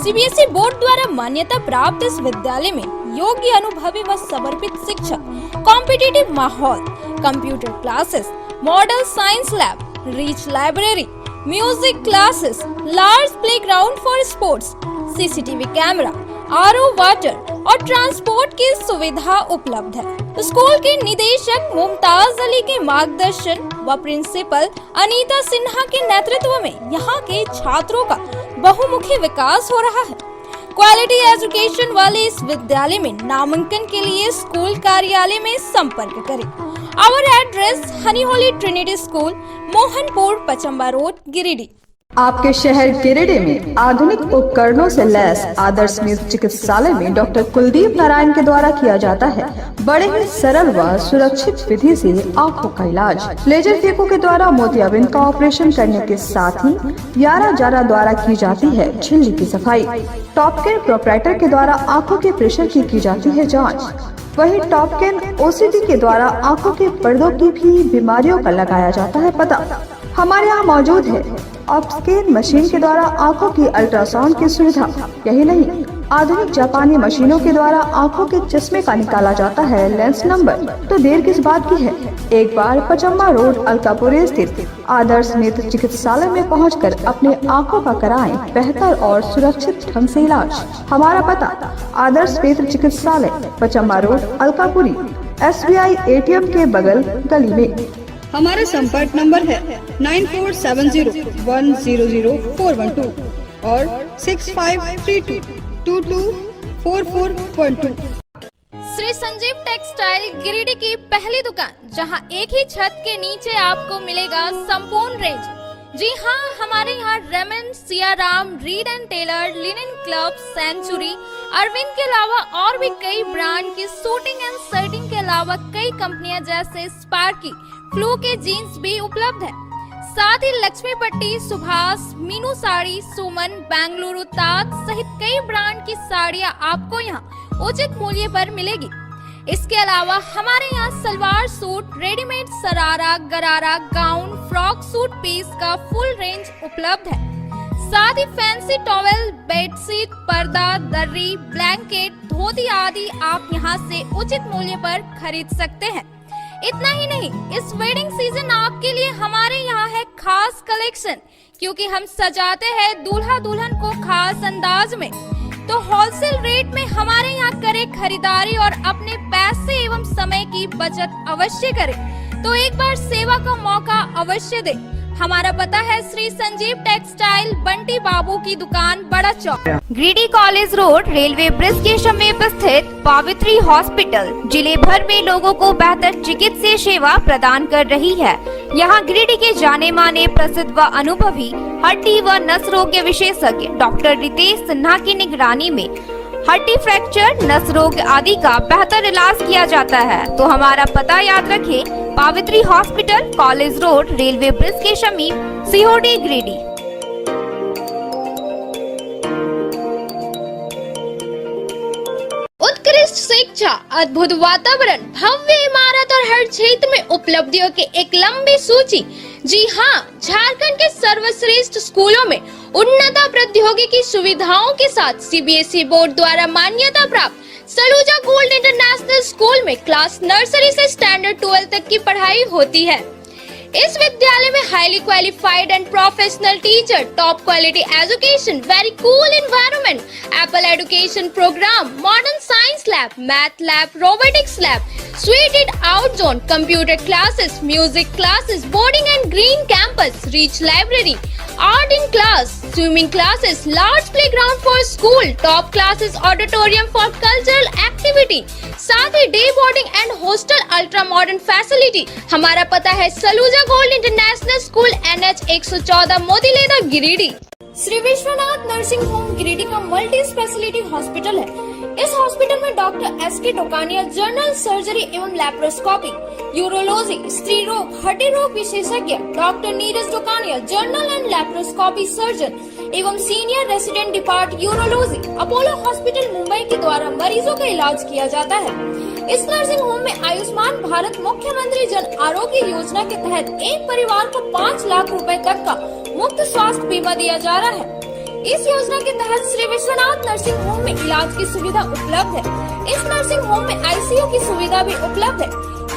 सीबीएसई बोर्ड द्वारा मान्यता प्राप्त इस विद्यालय में योग्य, अनुभवी व समर्पित शिक्षक, कॉम्पिटिटिव माहौल, computer classes, model science lab, rich library, music classes, large playground for sports, CCTV camera, RO water और ट्रांसपोर्ट की सुविधा उपलब्ध है। स्कूल के निदेशक मुमताज अली के मार्गदर्शन व प्रिंसिपल अनीता सिन्हा के नेतृत्व में यहाँ के छात्रों का बहुमुखी विकास हो रहा है। क्वालिटी एजुकेशन वाले इस विद्यालय में नामांकन के लिए स्कूल कार्यालय में संपर्क करें। Our address Honey Holy Trinity School, Mohanpur, Pachamba road, Giridih. आपके शहर गिरिडीह में आधुनिक उपकरणों से लैस आदर्श नेत्र चिकित्सालय में डॉक्टर कुलदीप नारायण के द्वारा किया जाता है बड़े ही सरल व सुरक्षित विधि से आंखों का इलाज। लेजर फेको के द्वारा मोतियाबिंद का ऑपरेशन करने के साथ ही यारा जारा द्वारा की जाती है झिल्ली की सफाई। टॉपकेन प्रोप्राइटर के द्वारा आंखों के प्रेशर की जाती है जाँच। वही टॉपकेन ओसीडी के द्वारा आंखों के पर्दों की भी बीमारियों का लगाया जाता है पता। हमारे यहाँ मौजूद है ऑप्टिकल मशीन के द्वारा आंखों की अल्ट्रासाउंड की सुविधा। यही नहीं, आधुनिक जापानी मशीनों के द्वारा आंखों के चश्मे का निकाला जाता है लेंस नंबर। तो देर किस बात की है, एक बार पचम्बा रोड, अलकापुरी स्थित आदर्श नेत्र चिकित्सालय में पहुंचकर अपने आंखों का कराएं बेहतर और सुरक्षित ढंग से इलाज। हमारा पता आदर्श नेत्र चिकित्सालय, Pachamba road, Alkapuri, SBI ATM के बगल गली में। हमारा संपर्क नंबर है 9470100412 और 6532224412। श्री संजीव टेक्सटाइल गिरिडीह की पहली दुकान, जहां एक ही छत के नीचे आपको मिलेगा संपूर्ण रेंज। जी हां, हमारे यहाँ Raymond, Siyaram, Reid and Taylor, Linen Club, Century, Arvind के अलावा और भी कई ब्रांड की सूटिंग एंड शर्टिंग के अलावा कई कंपनियां जैसे स्पार्की, फ्लू के जीन्स भी उपलब्ध है। साथ ही लक्ष्मी पट्टी, सुभाष, मीनू साड़ी, सुमन, बेंगलुरु ताज सहित कई ब्रांड की साड़ियां आपको यहाँ उचित मूल्य पर मिलेगी। इसके अलावा हमारे यहाँ सलवार सूट, रेडीमेड सरारा, गरारा, गाउन, फ्रॉक सूट पीस का फुल रेंज उपलब्ध है। साथ ही फैंसी टॉवेल, बेडशीट, पर्दा, दर्री, ब्लैंकेट, धोती आदि आप यहाँ से उचित मूल्य पर खरीद सकते हैं। इतना ही नहीं, इस वेडिंग सीजन आपके लिए हमारे यहाँ है खास कलेक्शन, क्योंकि हम सजाते हैं दूल्हा दुल्हन को खास अंदाज में। तो होलसेल रेट में हमारे यहाँ करें खरीदारी और अपने पैसे एवं समय की बचत अवश्य करें। तो एक बार सेवा का मौका अवश्य दें। हमारा पता है श्री संजीव टेक्सटाइल, बंटी बाबू की दुकान, Bada Chowk, Giridih college road, railway bridge के समीप स्थित पावित्री हॉस्पिटल जिले भर में लोगों को बेहतर चिकित्सीय सेवा प्रदान कर रही है। यहाँ गिरिडीह के जाने माने, प्रसिद्ध व अनुभवी हड्डी व नस रोग के विशेषज्ञ डॉक्टर रितेश सिन्हा की निगरानी में हड्डी फ्रैक्चर, नस रोग आदि का बेहतर इलाज किया जाता है। तो हमारा पता याद रखें, Pavitri hospital, college road, railway bridge के समीप, सीहोडी गिरिडीह। उत्कृष्ट शिक्षा, अद्भुत वातावरण, भव्य इमारत और हर क्षेत्र में उपलब्धियों की एक लंबी सूची। जी हाँ, झारखंड के सर्वश्रेष्ठ स्कूलों में उन्नत प्रौद्योगिकी सुविधाओं के साथ सीबीएसई बोर्ड द्वारा मान्यता प्राप्त सलूजा गोल्ड इंटरनेशनल स्कूल में क्लास नर्सरी से स्टैंडर्ड 12 तक की पढ़ाई होती है। इस विद्यालय में highly qualified and professional teacher, top quality education, very cool environment, apple education programme, modern science lab, math lab, robotics lab, suited out zone, computer classes, music classes, boarding and green campus, rich library, art in class, swimming classes, large playground for school, top classes, auditorium for cultural activity, साथ ही day boarding and hostel ultra modern facility. हमारा पता है Saluja gold international school, NH 114, Motileda, Giridih. Shri Vishwanath nursing home Giridih का मल्टी स्पेशलिटी हॉस्पिटल है। इस हॉस्पिटल में doctor SK Tokania general surgery एवं लैप्रोस्कोपी, यूरोलॉजी, स्त्री रोग, हड्डी रोग विशेषज्ञ, doctor Neeraj Tokania general and laparoscopy surgeon एवं senior resident depart urology, Apollo hospital Mumbai के द्वारा मरीजों का इलाज किया जाता है। इस नर्सिंग होम में आयुष्मान भारत मुख्यमंत्री जन आरोग्य योजना के तहत एक परिवार को 5 लाख रुपए तक का मुफ्त स्वास्थ्य बीमा दिया जा रहा है। इस योजना के तहत श्री विश्वनाथ नर्सिंग होम में इलाज की सुविधा उपलब्ध है। इस नर्सिंग होम में ICU की सुविधा भी उपलब्ध है।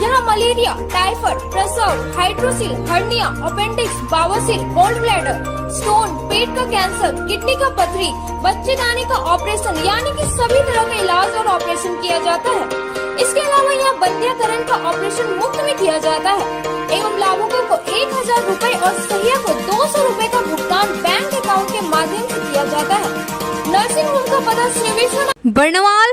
यहाँ मलेरिया, टाइफाइड, प्रसव, हाइड्रोसिल, हर्निया, अपेंडिक्स, बावसीर, गोल्ड ब्लैडर, स्टोन, पेट का कैंसर, किडनी का पथरी, बच्चेदानी का ऑपरेशन यानी कि सभी तरह का इलाज और ऑपरेशन किया जाता है। इसके अलावा यहाँ बंध्याकरण का ऑपरेशन मुफ्त में किया जाता है एवं लाभुकों को 1000 रुपए और सहिया को 200 रुपए का भुगतान बैंक अकाउंट के माध्यम से किया जाता है। नर्सिंग होम का पता श्री विश्वनाथ। बर्नवाल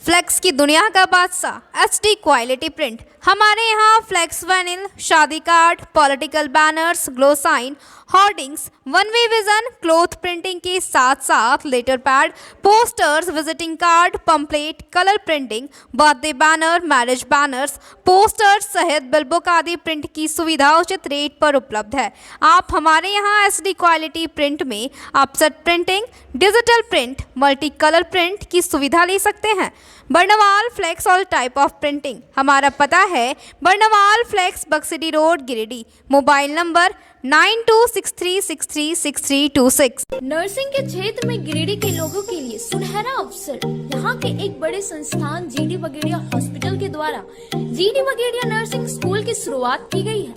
फ्लेक्स की दुनिया का बादशाह, HD क्वालिटी प्रिंट। हमारे यहाँ फ्लेक्स वैनिल, शादी card, political banners, glow sign, hoardings, one way vision, cloth printing के साथ साथ letter pad, posters, visiting card, pamphlet, colour printing, birthday banner, marriage banners, posters सहित बिलबुक आदि प्रिंट की सुविधा उचित रेट पर उपलब्ध है। आप हमारे यहाँ SD क्वालिटी प्रिंट में offset printing, digital print, multi colour print की सुविधा ले सकते हैं। Barnwal flex all type of printing. हमारा पता है Barnwal flex, Baksidih road, Giridih. Mobile number 9263636326। Nursing के क्षेत्र में गिरिडीह के लोगों के लिए सुनहरा अवसर। यहाँ के एक बड़े संस्थान GD बगेड़िया हॉस्पिटल के द्वारा GD बगेड़िया नर्सिंग स्कूल की शुरुआत की गई है।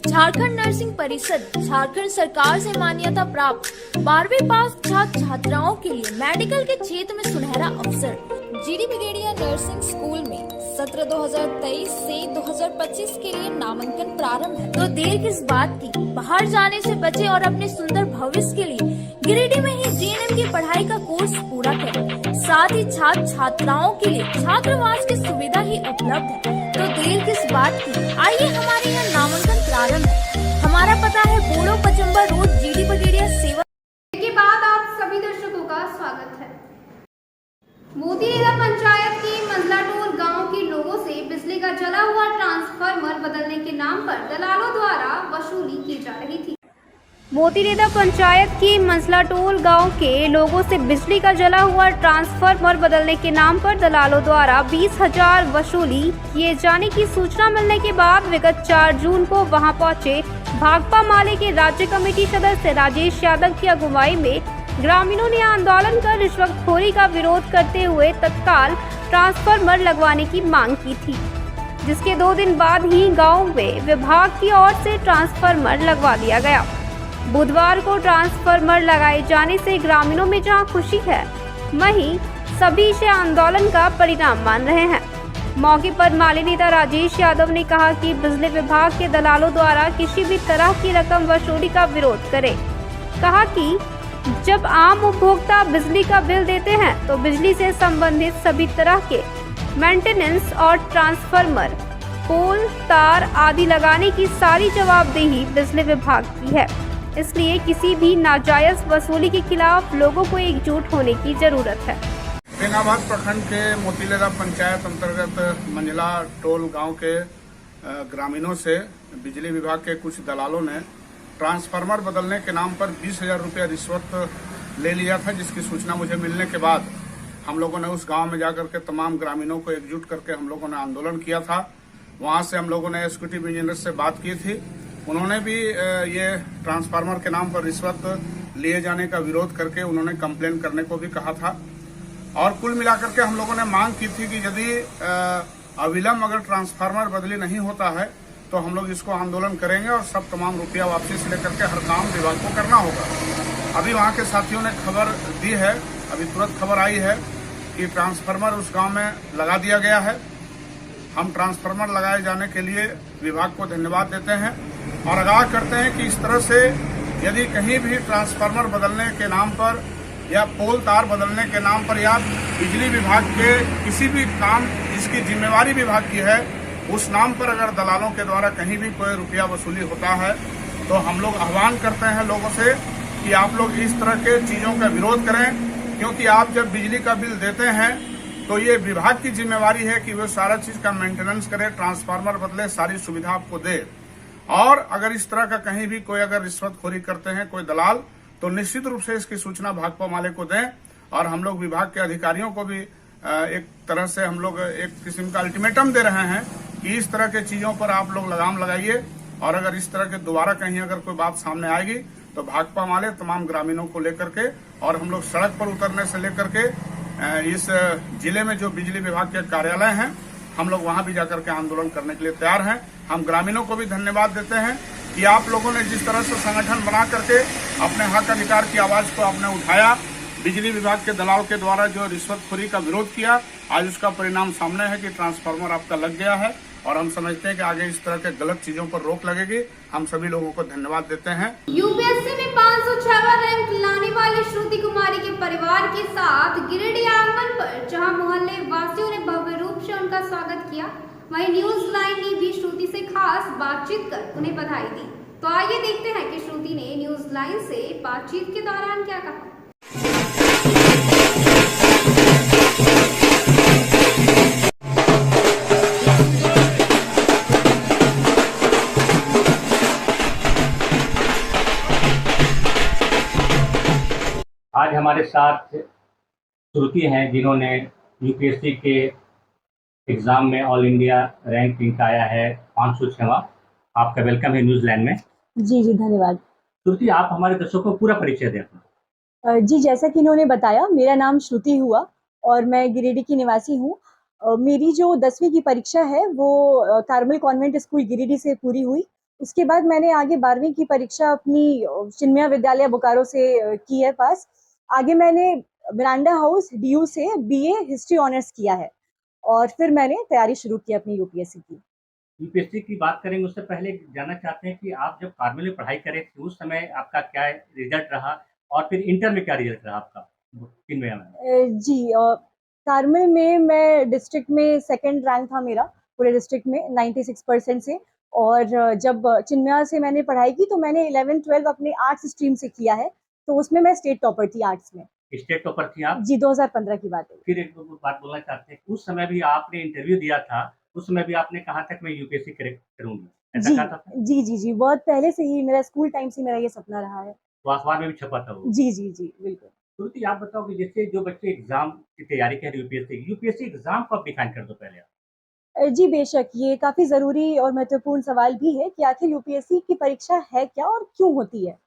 झारखंड नर्सिंग परिषद झारखंड सरकार से मान्यता प्राप्त 12वीं पास छात्र छात्राओं के लिए मेडिकल के क्षेत्र में सुनहरा अवसर। GD बगेड़िया नर्सिंग स्कूल में सत्र 2023 से 2025 के लिए नामांकन प्रारंभ है। तो देर किस बात की, बाहर जाने से बचे और अपने सुंदर भविष्य के लिए गिरिडीह में ही GNM की पढ़ाई का कोर्स पूरा करें। साथ ही छात्र छात्राओं के लिए छात्रावास की सुविधा ही उपलब्ध है। तो देर किस बात की, आइए हमारे यहाँ नामांकन प्रारंभ है। हमारा पता है बोड़ो पचम्बर रोड, GD बगेड़िया सेवा के बाद आप सभी दर्शकों का स्वागत है। मोतीलेदा पंचायत की मंजला टोल गांव के लोगों से बिजली का जला हुआ ट्रांसफार्मर बदलने के नाम पर दलालों द्वारा वसूली की जा रही थी। मोतीलेदा पंचायत की मंजला टोल गांव के लोगों से बिजली का जला हुआ ट्रांसफार्मर बदलने के नाम पर दलालों द्वारा 20,000 वसूली किए जाने की सूचना मिलने के बाद विगत 4 जून को वहां पहुंचे भाकपा माले के राज्य कमेटी सदस्य राजेश यादव की अगुवाई में ग्रामीणों ने आंदोलन कर रिश्वतखोरी का विरोध करते हुए तत्काल ट्रांसफार्मर लगवाने की मांग की थी, जिसके 2 दिन बाद ही गांव में विभाग की ओर से ट्रांसफार्मर लगवा दिया गया। बुधवार को ट्रांसफार्मर लगाए जाने से ग्रामीणों में जहां खुशी है, वहीं सभी इसे आंदोलन का परिणाम मान रहे हैं। मौके पर माली नेता राजेश यादव ने कहा कि बिजली विभाग के दलालों द्वारा किसी भी तरह की रकम वसूली का विरोध करे। कहा कि जब आम उपभोक्ता बिजली का बिल देते हैं तो बिजली से संबंधित सभी तरह के मेंटेनेंस और ट्रांसफार्मर, पोल, तार आदि लगाने की सारी जवाबदेही बिजली विभाग की है। इसलिए किसी भी नाजायज वसूली के खिलाफ लोगों को एकजुट होने की जरूरत है। बेंगाबाद प्रखंड के मोतीलेदा पंचायत अंतर्गत मंझला टोल गांव के ग्रामीणों से बिजली विभाग के कुछ दलालों ने ट्रांसफार्मर बदलने के नाम पर 20,000 रुपया रिश्वत ले लिया था, जिसकी सूचना मुझे मिलने के बाद हम लोगों ने उस गांव में जाकर के तमाम ग्रामीणों को एकजुट करके हम लोगों ने आंदोलन किया था। वहां से हम लोगों ने एग्जीक्यूटिव इंजीनियर से बात की थी। उन्होंने भी ये ट्रांसफार्मर के नाम पर रिश्वत लिए जाने का विरोध करके उन्होंने कंप्लेन करने को भी कहा था। और कुल मिलाकर के हम लोगों ने मांग की थी कि यदि अविलंब अगर ट्रांसफार्मर बदली नहीं होता है तो हम लोग इसको आंदोलन करेंगे और सब तमाम रुपया वापसी से लेकर के हर काम विभाग को करना होगा। अभी वहाँ के साथियों ने खबर दी है, अभी तुरंत खबर आई है कि ट्रांसफार्मर उस गांव में लगा दिया गया है। हम ट्रांसफार्मर लगाए जाने के लिए विभाग को धन्यवाद देते हैं और आगाह करते हैं कि इस तरह से यदि कहीं भी ट्रांसफार्मर बदलने के नाम पर या पोल तार बदलने के नाम पर या बिजली विभाग के किसी भी काम जिसकी जिम्मेवारी विभाग की है उस नाम पर अगर दलालों के द्वारा कहीं भी कोई रुपया वसूली होता है तो हम लोग आह्वान करते हैं लोगों से कि आप लोग इस तरह के चीजों का विरोध करें, क्योंकि आप जब बिजली का बिल देते हैं तो ये विभाग की जिम्मेवारी है कि वो सारा चीज का मेंटेनेंस करे, ट्रांसफार्मर बदले, सारी सुविधा आपको दे। और अगर इस तरह का कहीं भी कोई अगर रिश्वतखोरी करते हैं कोई दलाल तो निश्चित रूप से इसकी सूचना भाकपा माले को दें। और हम लोग विभाग के अधिकारियों को भी एक तरह से हम लोग एक किस्म का अल्टीमेटम दे रहे हैं कि इस तरह के चीजों पर आप लोग लगाम लगाइए और अगर इस तरह के दोबारा कहीं अगर कोई बात सामने आएगी तो भाकपा माले तमाम ग्रामीणों को लेकर के और हम लोग सड़क पर उतरने से लेकर के इस जिले में जो बिजली विभाग के कार्यालय हैं हम लोग वहां भी जाकर के आंदोलन करने के लिए तैयार हैं। हम ग्रामीणों को भी धन्यवाद देते हैं कि आप लोगों ने जिस तरह से संगठन बना करके अपने हक अधिकार की आवाज को आपने उठाया, बिजली विभाग के दलाल के द्वारा जो रिश्वतखोरी का विरोध किया, आज उसका परिणाम सामने है कि ट्रांसफार्मर आपका लग गया है और हम समझते हैं कि आगे इस तरह के गलत चीजों पर रोक लगेगी। हम सभी लोगों को धन्यवाद देते हैं। यूपीएससी में 506वां रैंक लाने वाली श्रुति कुमारी के परिवार के साथ गिरिडीह आंगन पर जहां मोहल्ले वासियों ने भव्य रूप से उनका स्वागत किया, वहीं न्यूज लाइन ने भी श्रुति से खास बातचीत कर उन्हें बधाई दी। तो आइए देखते हैं कि श्रुति ने न्यूज लाइन से बातचीत के दौरान क्या कहा। आज हमारे साथ श्रुति हैं जिन्होंने यूपीएससी के एग्ज़ाम में ऑल इंडिया रैंक इनका आया है 506वां। आपका वेलकम है न्यूज़ लैंड में। जी जी धन्यवाद। श्रुति, आप हमारे दर्शकों को पूरा परिचय दें अपना। जी, जैसा कि इन्होंने बताया, मेरा नाम श्रुति हुआ और मैं गिरिडीह की निवासी हूँ। मेरी जो 10वीं की परीक्षा है वो कार्मल कॉन्वेंट स्कूल गिरिडीह से पूरी हुई। उसके बाद मैंने आगे 12वीं की परीक्षा अपनी चिन्मया विद्यालय बोकारो से की है पास। आगे मैंने मिरांडा हाउस डीयू से बीए हिस्ट्री ऑनर्स किया है और फिर मैंने तैयारी शुरू की अपनी यूपीएससी की। यूपीएससी की बात करेंगे उससे पहले जानना चाहते हैं कि आप जब कार्मल में पढ़ाई करे थे उस समय आपका क्या रिजल्ट रहा और फिर इंटर में क्या रिजल्ट रहा आपका चिन्मया में? जी, कार्मल में मैं डिस्ट्रिक्ट में सेकंड रैंक था मेरा पूरे डिस्ट्रिक्ट में 96% से। और जब चिन्मया से मैंने पढ़ाई की तो मैंने 11-12 अपने आर्ट्स स्ट्रीम से किया है, तो उसमें मैं स्टेट टॉपर थी आर्ट्स में। स्टेट टॉपर थी आप? जी, 2015 की बात है। फिर एक बात बोलना चाहते हैं, उस समय भी आपने इंटरव्यू दिया था, उस समय भी आपने कहा था कि मैं यूपीएससी क्रैक करूंगी, ऐसा कहा था? जी जी जी, बहुत पहले से ही मेरा स्कूल टाइम से मेरा ये सपना रहा है। तो अखबार में भी छपा था वो? जी जी जी बिल्कुल। श्रुति, आप बताओ कि जैसे जो बच्चे एग्जाम की तैयारी कर रहे हैं यूपीएससी एग्जाम को आप डिफाइन कर दो पहले आप। जी बेशक, ये काफ़ी ज़रूरी और महत्वपूर्ण सवाल भी है कि आखिर यूपीएससी की परीक्षा है क्या और क्यों होती है।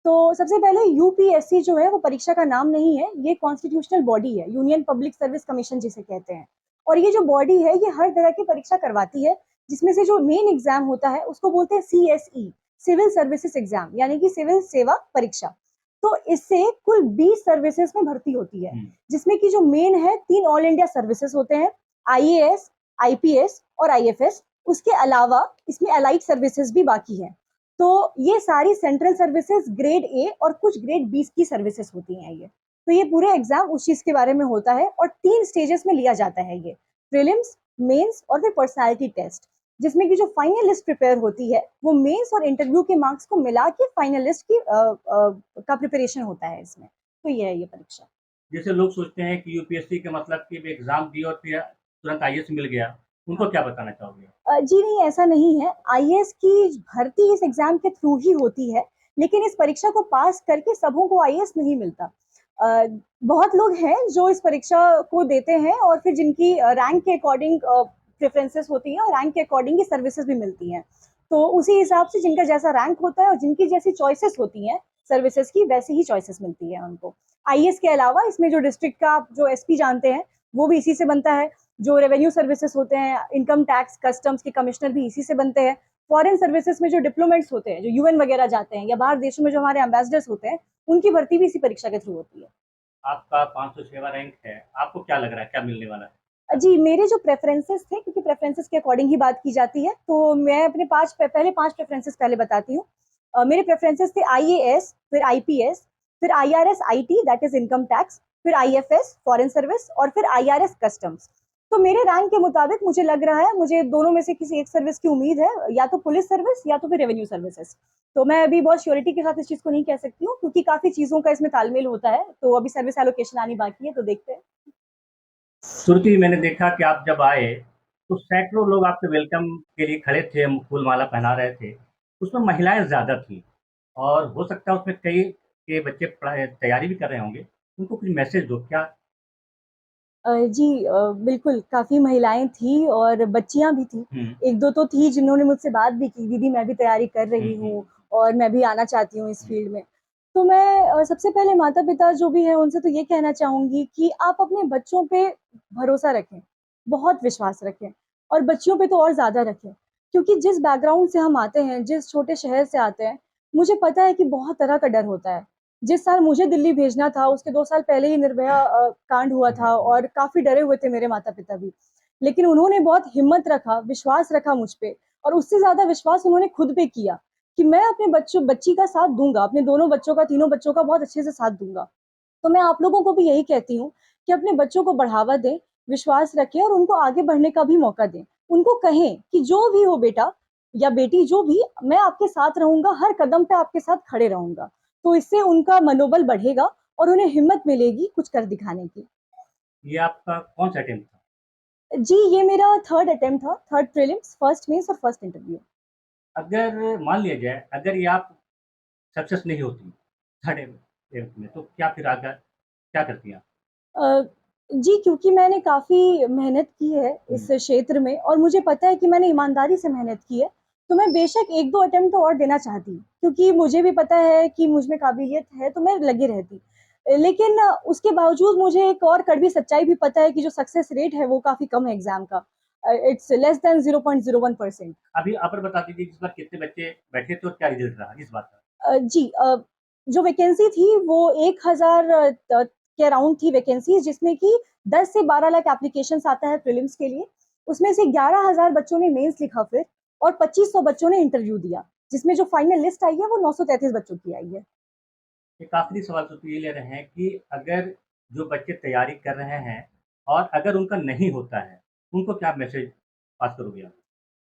तो सबसे पहले यूपीएससी जो है वो परीक्षा का नाम नहीं है, ये कॉन्स्टिट्यूशनल बॉडी है, यूनियन पब्लिक सर्विस कमीशन जिसे कहते हैं। और ये जो बॉडी है ये हर तरह की परीक्षा करवाती है, जिसमें से जो मेन एग्जाम होता है उसको बोलते हैं सीएसई, सिविल सर्विसेज एग्जाम, यानी कि सिविल सेवा परीक्षा। तो इससे कुल 20 सर्विसेज में भर्ती होती है, जिसमें कि जो मेन है 3 ऑल इंडिया सर्विसेज होते हैं, आईएएस, आईपीएस और आईएफएस। उसके अलावा इसमें अलाइड सर्विसेज भी बाकी हैं। तो ये सारी सेंट्रल सर्विसेज ग्रेड ए और कुछ ग्रेड 20 की सर्विसेज होती हैं ये। तो ये पूरे एग्जाम उस चीज के बारे में होता है और 3 स्टेजेस में लिया जाता है ये, प्रीलिम्स, मेंस और फिर पर्सनालिटी टेस्ट, जिसमें कि जो फाइनल लिस्ट प्रिपेयर होती है वो मेंस और इंटरव्यू के मार्क्स को मिला के फाइनल लिस्ट की का प्रिपरेशन होता है इसमें। तो ये है ये परीक्षा। जैसे लोग सोचते हैं कि यूपीएससी का मतलब कि एग्जाम दी और फिर तुरंत आईएएस मिल गया, उनको क्या बताना चाहोगे? जी नहीं, ऐसा नहीं है। आईएएस की भर्ती इस एग्जाम के थ्रू ही होती है, लेकिन इस परीक्षा को पास करके सबों को आईएएस नहीं मिलता। अ, बहुत लोग हैं जो इस परीक्षा को देते हैं और फिर जिनकी रैंक के अकॉर्डिंग प्रेफरेंसेस होती हैं और रैंक के अकॉर्डिंग ही सर्विसेज भी मिलती हैं। तो उसी हिसाब से जिनका जैसा रैंक होता है और जिनकी जैसी चॉइसेस होती हैं सर्विसेज की, वैसी ही चॉइसेस मिलती हैं उनको। आईएएस के अलावा इसमें जो डिस्ट्रिक्ट का आप जो एसपी जानते हैं, वो भी इसी से बनता है। जो रेवेन्यू सर्विसेज होते हैं, इनकम टैक्स, कस्टम्स के कमिश्नर भी इसी से बनते हैं। फॉरेन सर्विसेज में जो डिप्लोमेट्स होते हैं, जो यूएन वगैरह जाते हैं या बाहर देशों में जो हमारे एम्बेसडर्स होते हैं, उनकी भर्ती भी इसी परीक्षा के थ्रू होती है। आपका 506वां रैंक है, आपको क्या लग रहा है, क्या मिलने वाला है? जी, मेरे जो प्रेफ़रेंसेस थे, क्योंकि प्रेफ़रेंसेस के अकॉर्डिंग ही बात की जाती है, तो मैं अपने 5 प्रेफ़रेंसेस पहले बताती हूँ। मेरे प्रेफ़रेंसेस थे आईएएस, फिर आईपीएस, फिर IRS IT that is income tax, फिर आईएफएस फॉरेन सर्विस और फिर आईआरएस कस्टम्स। तो मेरे रैंक के मुताबिक मुझे लग रहा है, मुझे दोनों में से किसी एक सर्विस की उम्मीद है, या तो पुलिस सर्विस या तो फिर रेवेन्यू सर्विसेज़। तो मैं अभी बहुत श्योरिटी के साथ इस चीज़ को नहीं कह सकती हूँ, क्योंकि काफ़ी चीज़ों का इसमें तालमेल होता है, तो अभी सर्विस एलोकेशन आनी बाकी है, तो देखते हैं। श्रुति, मैंने देखा कि आप जब आए तो सैकड़ों लोग आपके वेलकम के लिए खड़े थे, फूल माला पहना रहे थे। उसमें महिलाएं ज़्यादा थी और हो सकता है उसमें कई के बच्चे तैयारी भी कर रहे होंगे। उनको कुछ मैसेज दो क्या? जी बिल्कुल, काफ़ी महिलाएँ थी और बच्चियाँ भी थी। हुँ। 1-2 तो थी जिन्होंने मुझसे बात भी की, दीदी मैं भी तैयारी कर रही हुँ, हुँ। हूँ और मैं भी आना चाहती हूँ इस फ़ील्ड में। तो मैं सबसे पहले माता-पिता जो भी हैं उनसे तो ये कहना चाहूँगी कि आप अपने बच्चों पे भरोसा रखें, बहुत विश्वास रखें और बच्चियों पे तो और ज़्यादा रखें। क्योंकि जिस बैकग्राउंड से हम आते हैं, जिस छोटे शहर से आते हैं, मुझे पता है कि बहुत तरह का डर होता है। जिस साल मुझे दिल्ली भेजना था, उसके 2 साल पहले ही निर्भया कांड हुआ था और काफ़ी डरे हुए थे मेरे माता-पिता भी। लेकिन उन्होंने बहुत हिम्मत रखा, विश्वास रखा मुझ पे और उससे ज़्यादा विश्वास उन्होंने खुद पे किया कि मैं अपने बच्ची का साथ दूँगा, अपने दोनों बच्चों का, तीनों बच्चों का बहुत अच्छे से साथ दूँगा। तो मैं आप लोगों को भी यही कहती हूँ कि अपने बच्चों को बढ़ावा दें, विश्वास रखें और उनको आगे बढ़ने का भी मौका दें। उनको कहें कि जो भी हो बेटा या बेटी जो भी, मैं आपके साथ रहूँगा, हर कदम पे आपके साथ खड़े रहूँगा। तो इससे उनका मनोबल बढ़ेगा और उन्हें हिम्मत मिलेगी कुछ कर दिखाने की। ये आपका कौन-सा अटेम्प्ट था? जी, ये मेरा 3rd अटेम्प्ट था, 3rd प्रीलिम्स, 1st मेंस और 1st इंटरव्यू। अगर मान लिया जाए, अगर ये आप सक्सेस नहीं होती थर्ड अटेम्प्ट में, तो क्या फिर आगे क्या करती आप? अ, जी, क्योंकि मैंने काफ़ी मेहनत की है इस क्षेत्र में और मुझे पता है कि मैंने ईमानदारी से मेहनत की है, तो मैं बेशक 1-2 अटेम्प्ट तो और देना चाहती, क्योंकि मुझे भी पता है कि मुझ में काबिलियत है, तो मैं लगी रहती। लेकिन उसके बावजूद मुझे एक और कड़वी सच्चाई भी पता है कि जो सक्सेस रेट है, वो काफ़ी कम है एग्ज़ाम का। It's less than 0.01%। अभी आप और बता दीजिए इस बार कितने बच्चे बैठे थे और क्या रिज़ल्ट रहा इस बार का? जी जो वैकेंसी थी वो 1000 के अराउंड थी वैकेंसीज़, जिसमें कि 10 से 12 लाख एप्लीकेशंस आता है प्रीलिम्स के लिए। उसमें से 11,000 बच्चों ने मेंस लिखा फिर और 2500 बच्चों ने इंटरव्यू दिया, जिसमें जो फाइनल लिस्ट आई है वो 933 बच्चों की आई है। एक आखिरी सवाल तो ये ले रहे हैं कि अगर जो बच्चे तैयारी कर रहे हैं और अगर उनका नहीं होता है, उनको क्या मैसेज पास करोगे आप?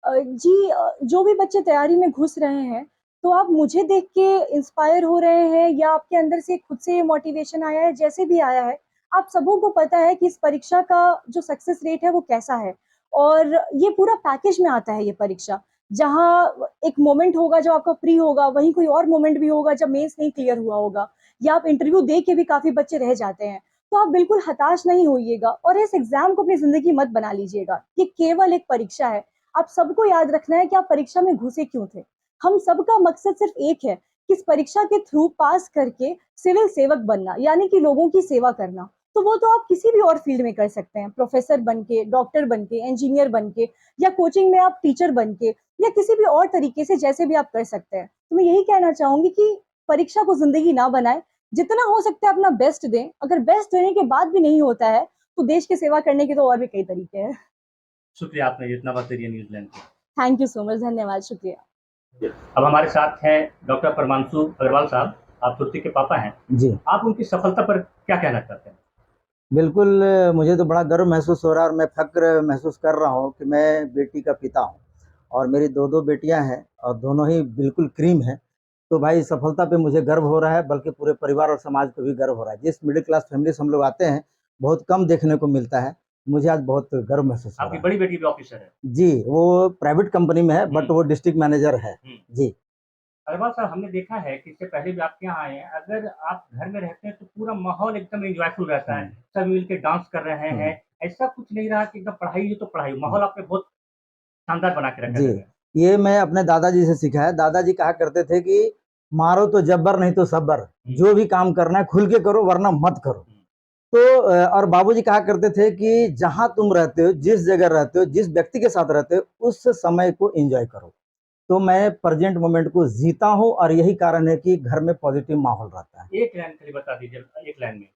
जी जो भी बच्चे तैयारी में घुस रहे हैं, तो आप मुझे देख के इंस्पायर हो रहे हैं या आपके अंदर से खुद से ये मोटिवेशन आया है, जैसे भी आया है, आप सबों को पता है कि इस परीक्षा का जो सक्सेस रेट है वो कैसा है और ये पूरा पैकेज में आता है ये परीक्षा। जहाँ एक मोमेंट होगा जब आपका प्री होगा, वहीं कोई और मोमेंट भी होगा जब मेंस नहीं क्लियर हुआ होगा या आप इंटरव्यू दे के भी काफ़ी बच्चे रह जाते हैं। तो आप बिल्कुल हताश नहीं होइएगा और इस एग्ज़ाम को अपनी ज़िंदगी मत बना लीजिएगा। ये केवल एक परीक्षा है। आप सबको याद रखना है कि आप परीक्षा में घुसे क्यों थे। हम सबका मकसद सिर्फ एक है कि इस परीक्षा के थ्रू पास करके सिविल सेवक बनना, यानी कि लोगों की सेवा करना। तो वो तो आप किसी भी और फील्ड में कर सकते हैं, प्रोफेसर बन के, डॉक्टर बन के, इंजीनियर बन के या कोचिंग में आप टीचर बन के या किसी भी और तरीके से जैसे भी आप कर सकते हैं। तो मैं यही कहना चाहूँगी कि परीक्षा को ज़िंदगी ना बनाएँ, जितना हो सकता है अपना बेस्ट दें। अगर बेस्ट देने के बाद भी नहीं होता है, तो देश की सेवा करने के तो और भी कई तरीके हैं। शुक्रिया आपने इतना वक़्त दिया न्यूज़ीलैंड को। थैंक यू सो मच, धन्यवाद, शुक्रिया। अब हमारे साथ हैं डॉक्टर परमांशु अग्रवाल साहब, आप श्रुति के पापा हैं। जी। आप उनकी सफलता पर क्या कहना चाहते हैं? बिल्कुल, मुझे तो बड़ा गर्व महसूस हो रहा है और मैं फ़क्र महसूस कर रहा हूँ कि मैं बेटी का पिता हूँ और मेरी 2-2 बेटियाँ हैं और दोनों ही बिल्कुल क्रीम हैं। तो भाई सफलता पे मुझे गर्व हो रहा है, बल्कि पूरे परिवार और समाज को भी गर्व हो रहा है। जिस मिडिल क्लास फैमिली से हम लोग आते हैं, बहुत कम देखने को मिलता है। मुझे आज बहुत गर्व महसूस हो रहा आपकी है। बड़ी बेटी भी ऑफिसर है। जी, वो प्राइवेट कंपनी में है, बट वो डिस्ट्रिक्ट मैनेजर है। जी। अरबाज साहब, हमने देखा है कि इससे पहले भी आपके यहाँ आए हैं, अगर आप घर में रहते हैं तो पूरा माहौल एकदम एंजॉयफुल रहता है, सब मिल के डांस कर रहे हैं, ऐसा कुछ नहीं रहा कि एकदम पढ़ाई है तो पढ़ाई, माहौल आपने बहुत शानदार बना के रखा जी, है। ये मैं अपने दादाजी से सीखा है। दादाजी कहा करते थे कि मारो तो जब्बर नहीं तो सब्र, जो भी काम करना है खुल के करो वरना मत करो। तो और बाबूजी कहा करते थे कि जहां तुम रहते हो, जिस जगह रहते हो, जिस व्यक्ति के साथ रहते हो, उस समय को एंजॉय करो। तो मैं प्रेजेंट मोमेंट को जीता हूं और यही कारण है कि घर में पॉजिटिव माहौल रहता है। एक लाइन खाली बता दीजिए, एक लाइन में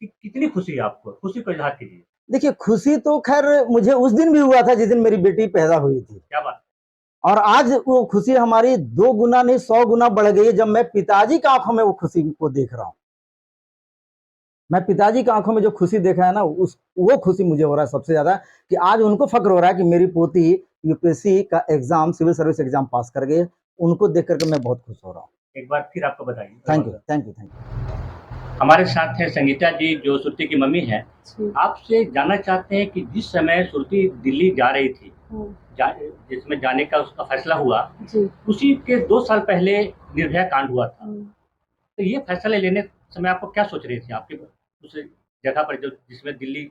कि कितनी खुशी है आपको, खुशी को इजहार कीजिए। देखिए, खुशी तो खैर मुझे उस दिन भी हुआ था जिस दिन मेरी बेटी पैदा हुई थी, क्या बात। और आज वो खुशी हमारी 2 गुना नहीं 100 गुना बढ़ गई है जब मैं पिताजी की आंखों में वो खुशी को देख रहा हूं। मैं पिताजी की आंखों में जो खुशी देखा है ना, वो खुशी मुझे हो रहा है सबसे ज्यादा, कि आज उनको फक्र हो रहा है कि मेरी पोती यूपीएससी का exam, civil service exam pass कर गई है। उनको देख करके मैं बहुत खुश हो रहा हूँ। एक बार फिर आपको बताइए। Thank you, thank you, thank you. हमारे साथ है संगीता जी, जो श्रुति की मम्मी है। आपसे जानना चाहते हैं कि जिस समय श्रुति दिल्ली जा रही थी, जिसमें जाने का उसका फैसला हुआ, उसी के 2 साल पहले निर्भया कांड हुआ था। तो ये फैसला लेने समय आपको क्या सोच रही थी, आपके उस जगह पर जो जिसमें दिल्ली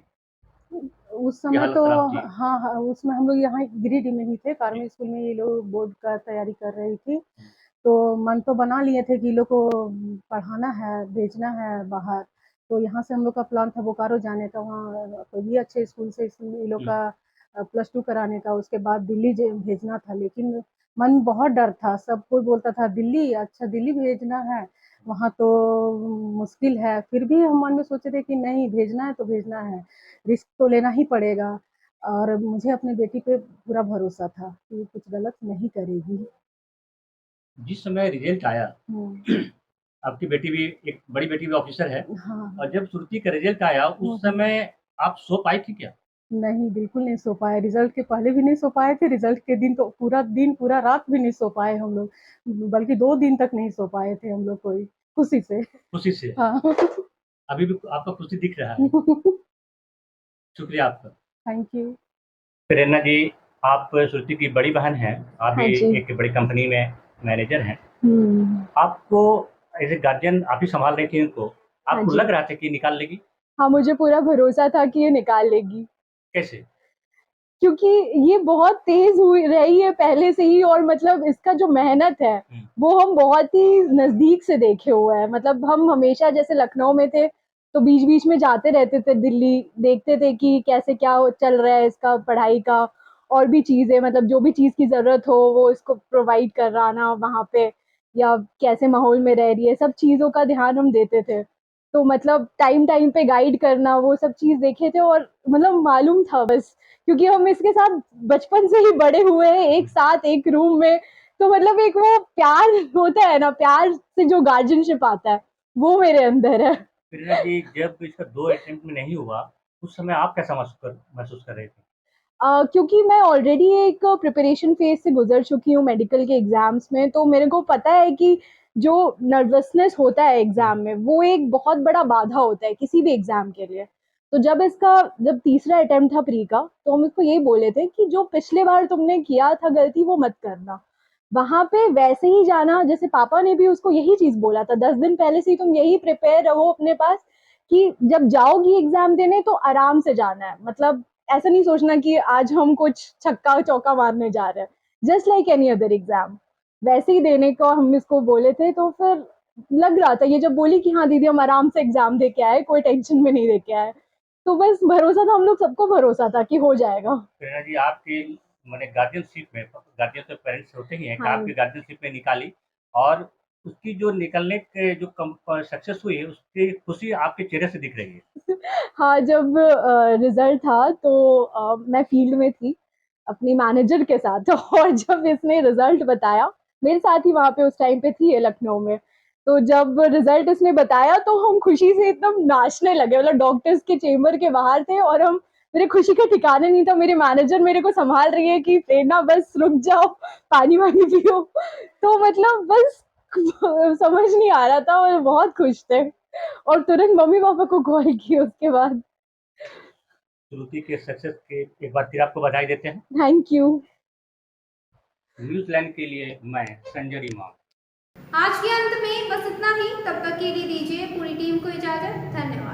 उस समय तो हाँ, उसमें हम लोग यहाँ गिरिडीह में ही थे, फार्मा स्कूल में ये लोग बोर्ड का तैयारी कर रही थी। तो मन तो बना लिए थे कि ये लोग को पढ़ाना है, भेजना है बाहर। तो यहाँ से हम लोग का प्लान था बोकारो जाने का, वहाँ कोई भी अच्छे स्कूल से ये लोग का +2 कराने का, उसके बाद दिल्ली भेजना था। लेकिन मन बहुत डर था, सब कोई बोलता था दिल्ली, अच्छा दिल्ली भेजना है, वहाँ तो मुश्किल है। फिर भी हम मन में सोचे थे कि नहीं, भेजना है तो भेजना है, रिस्क तो लेना ही पड़ेगा। और मुझे अपनी बेटी पे पूरा भरोसा था कि कुछ गलत नहीं करेगी। जिस समय रिजल्ट आया, आपकी बेटी भी, एक बड़ी बेटी भी ऑफिसर है, और जब श्रुति का रिजल्ट आया उस समय आप सो पाई थी क्या? नहीं, बिल्कुल नहीं सो पाए। रिजल्ट के पहले भी नहीं सो पाए थे, रिजल्ट के दिन तो पूरा दिन, पूरा रात भी नहीं सो पाए हम लोग, बल्कि 2 दिन तक नहीं सो पाए थे हम लोग कोई, खुशी से। खुशी से? हाँ। अभी भी आपका खुशी दिख रहा है। शुक्रिया आपका। Thank you. प्रेरणा जी, आप श्रुति की बड़ी बहन हैं, आप भी एक बड़ी कंपनी में मैनेजर हैं। आपको एज ए गार्जियन आप ही संभाल रही थी इनको, आपको लग रहा था कि निकाल लेगी? हाँ, मुझे पूरा भरोसा था कि ये निकाल लेगी। कैसे? क्योंकि ये बहुत तेज हुई रही है पहले से ही, और मतलब इसका जो मेहनत है वो हम बहुत ही नजदीक से देखे हुए हैं। मतलब हम हमेशा जैसे लखनऊ में थे तो बीच बीच में जाते रहते थे दिल्ली, देखते थे कि कैसे क्या चल रहा है इसका पढ़ाई का, और भी चीजें, मतलब जो भी चीज की जरूरत हो वो इसको प्रोवाइड कराना वहाँ पे, या कैसे माहौल में रह रही है, सब चीजों का ध्यान हम देते थे। तो मतलब टाइम टाइम पे गाइड करना, वो सब चीज देखे थे, और मतलब मालूम था बस, क्योंकि हम इसके साथ बचपन से ही बड़े हुए हैं, एक साथ एक रूम में। तो मतलब एक वो प्यार होता है ना, प्यार से जो गार्जियनशिप आता है वो मेरे अंदर है। प्रेरणा जी, जब इसका 2 अटेम्प्ट में नहीं हुआ, उस समय आप कैसा महसूस कर रहे थे? क्योंकि मैं ऑलरेडी एक प्रिपरेशन फेज से गुजर चुकी हूँ मेडिकल के एग्जाम्स में, तो मेरे को पता है कि जो नर्वसनेस होता है एग्जाम में, वो एक बहुत बड़ा बाधा होता है किसी भी एग्जाम के लिए। तो जब तीसरा अटेम्प्ट था प्री का, तो हम इसको यही बोले थे कि जो पिछले बार तुमने किया था गलती वो मत करना, वहां पे वैसे ही जाना। जैसे पापा ने भी उसको यही चीज बोला था, 10 दिन पहले से ही तुम यही प्रिपेयर रहो अपने पास कि जब जाओगी एग्जाम देने तो आराम से जाना है। मतलब ऐसा नहीं सोचना कि आज हम कुछ छक्का चौका मारने जा रहे हैं, just like any other exam वैसे ही देने को हम इसको बोले थे। तो फिर लग रहा था, ये जब बोली कि हाँ दीदी हम आराम से एग्जाम दे के आए, कोई टेंशन में नहीं दे के आए, तो बस भरोसा था, हम लोग सबको भरोसा था कि हो जाएगा। प्रेरणा जी, आपकी मैंने गार्जियनशिप में, गार्जियन तो पेरेंट्स होते ही हैं, आपकी गार्जियनशिप में निकाली, और उसकी जो निकलने के जो सक्सेस हुई है, उसकी खुशी आपके चेहरे से दिख रही है। हाँ, जब रिजल्ट था तो मैं फील्ड में थी अपनी मैनेजर के साथ और जब इसने रिजल्ट बताया, मेरे साथ ही वहाँ पे उस टाइम पे थी लखनऊ में, तो जब रिजल्ट इसने बताया तो हम खुशी से एकदम नाचने लगे। मतलब डॉक्टर्स के चेम्बर के बाहर थे और हम, मेरे खुशी का ठिकाने नहीं था। मेरे मैनेजर मेरे को संभाल रही है कि प्रेरणा बस रुक जाओ, पानी वानी पियो। तो मतलब बस समझ नहीं आ रहा था, और बहुत खुश थे, और तुरंत मम्मी पापा को कॉल की उसके बाद। श्रुति के सक्सेस के एक बार फिर आपको बधाई देते हैं। Thank you. न्यूजीलैंड के लिए मैं संजय इमाम। आज के अंत में बस इतना ही। तब तक के लिए दीजिए पूरी टीम को इजाजत। धन्यवाद।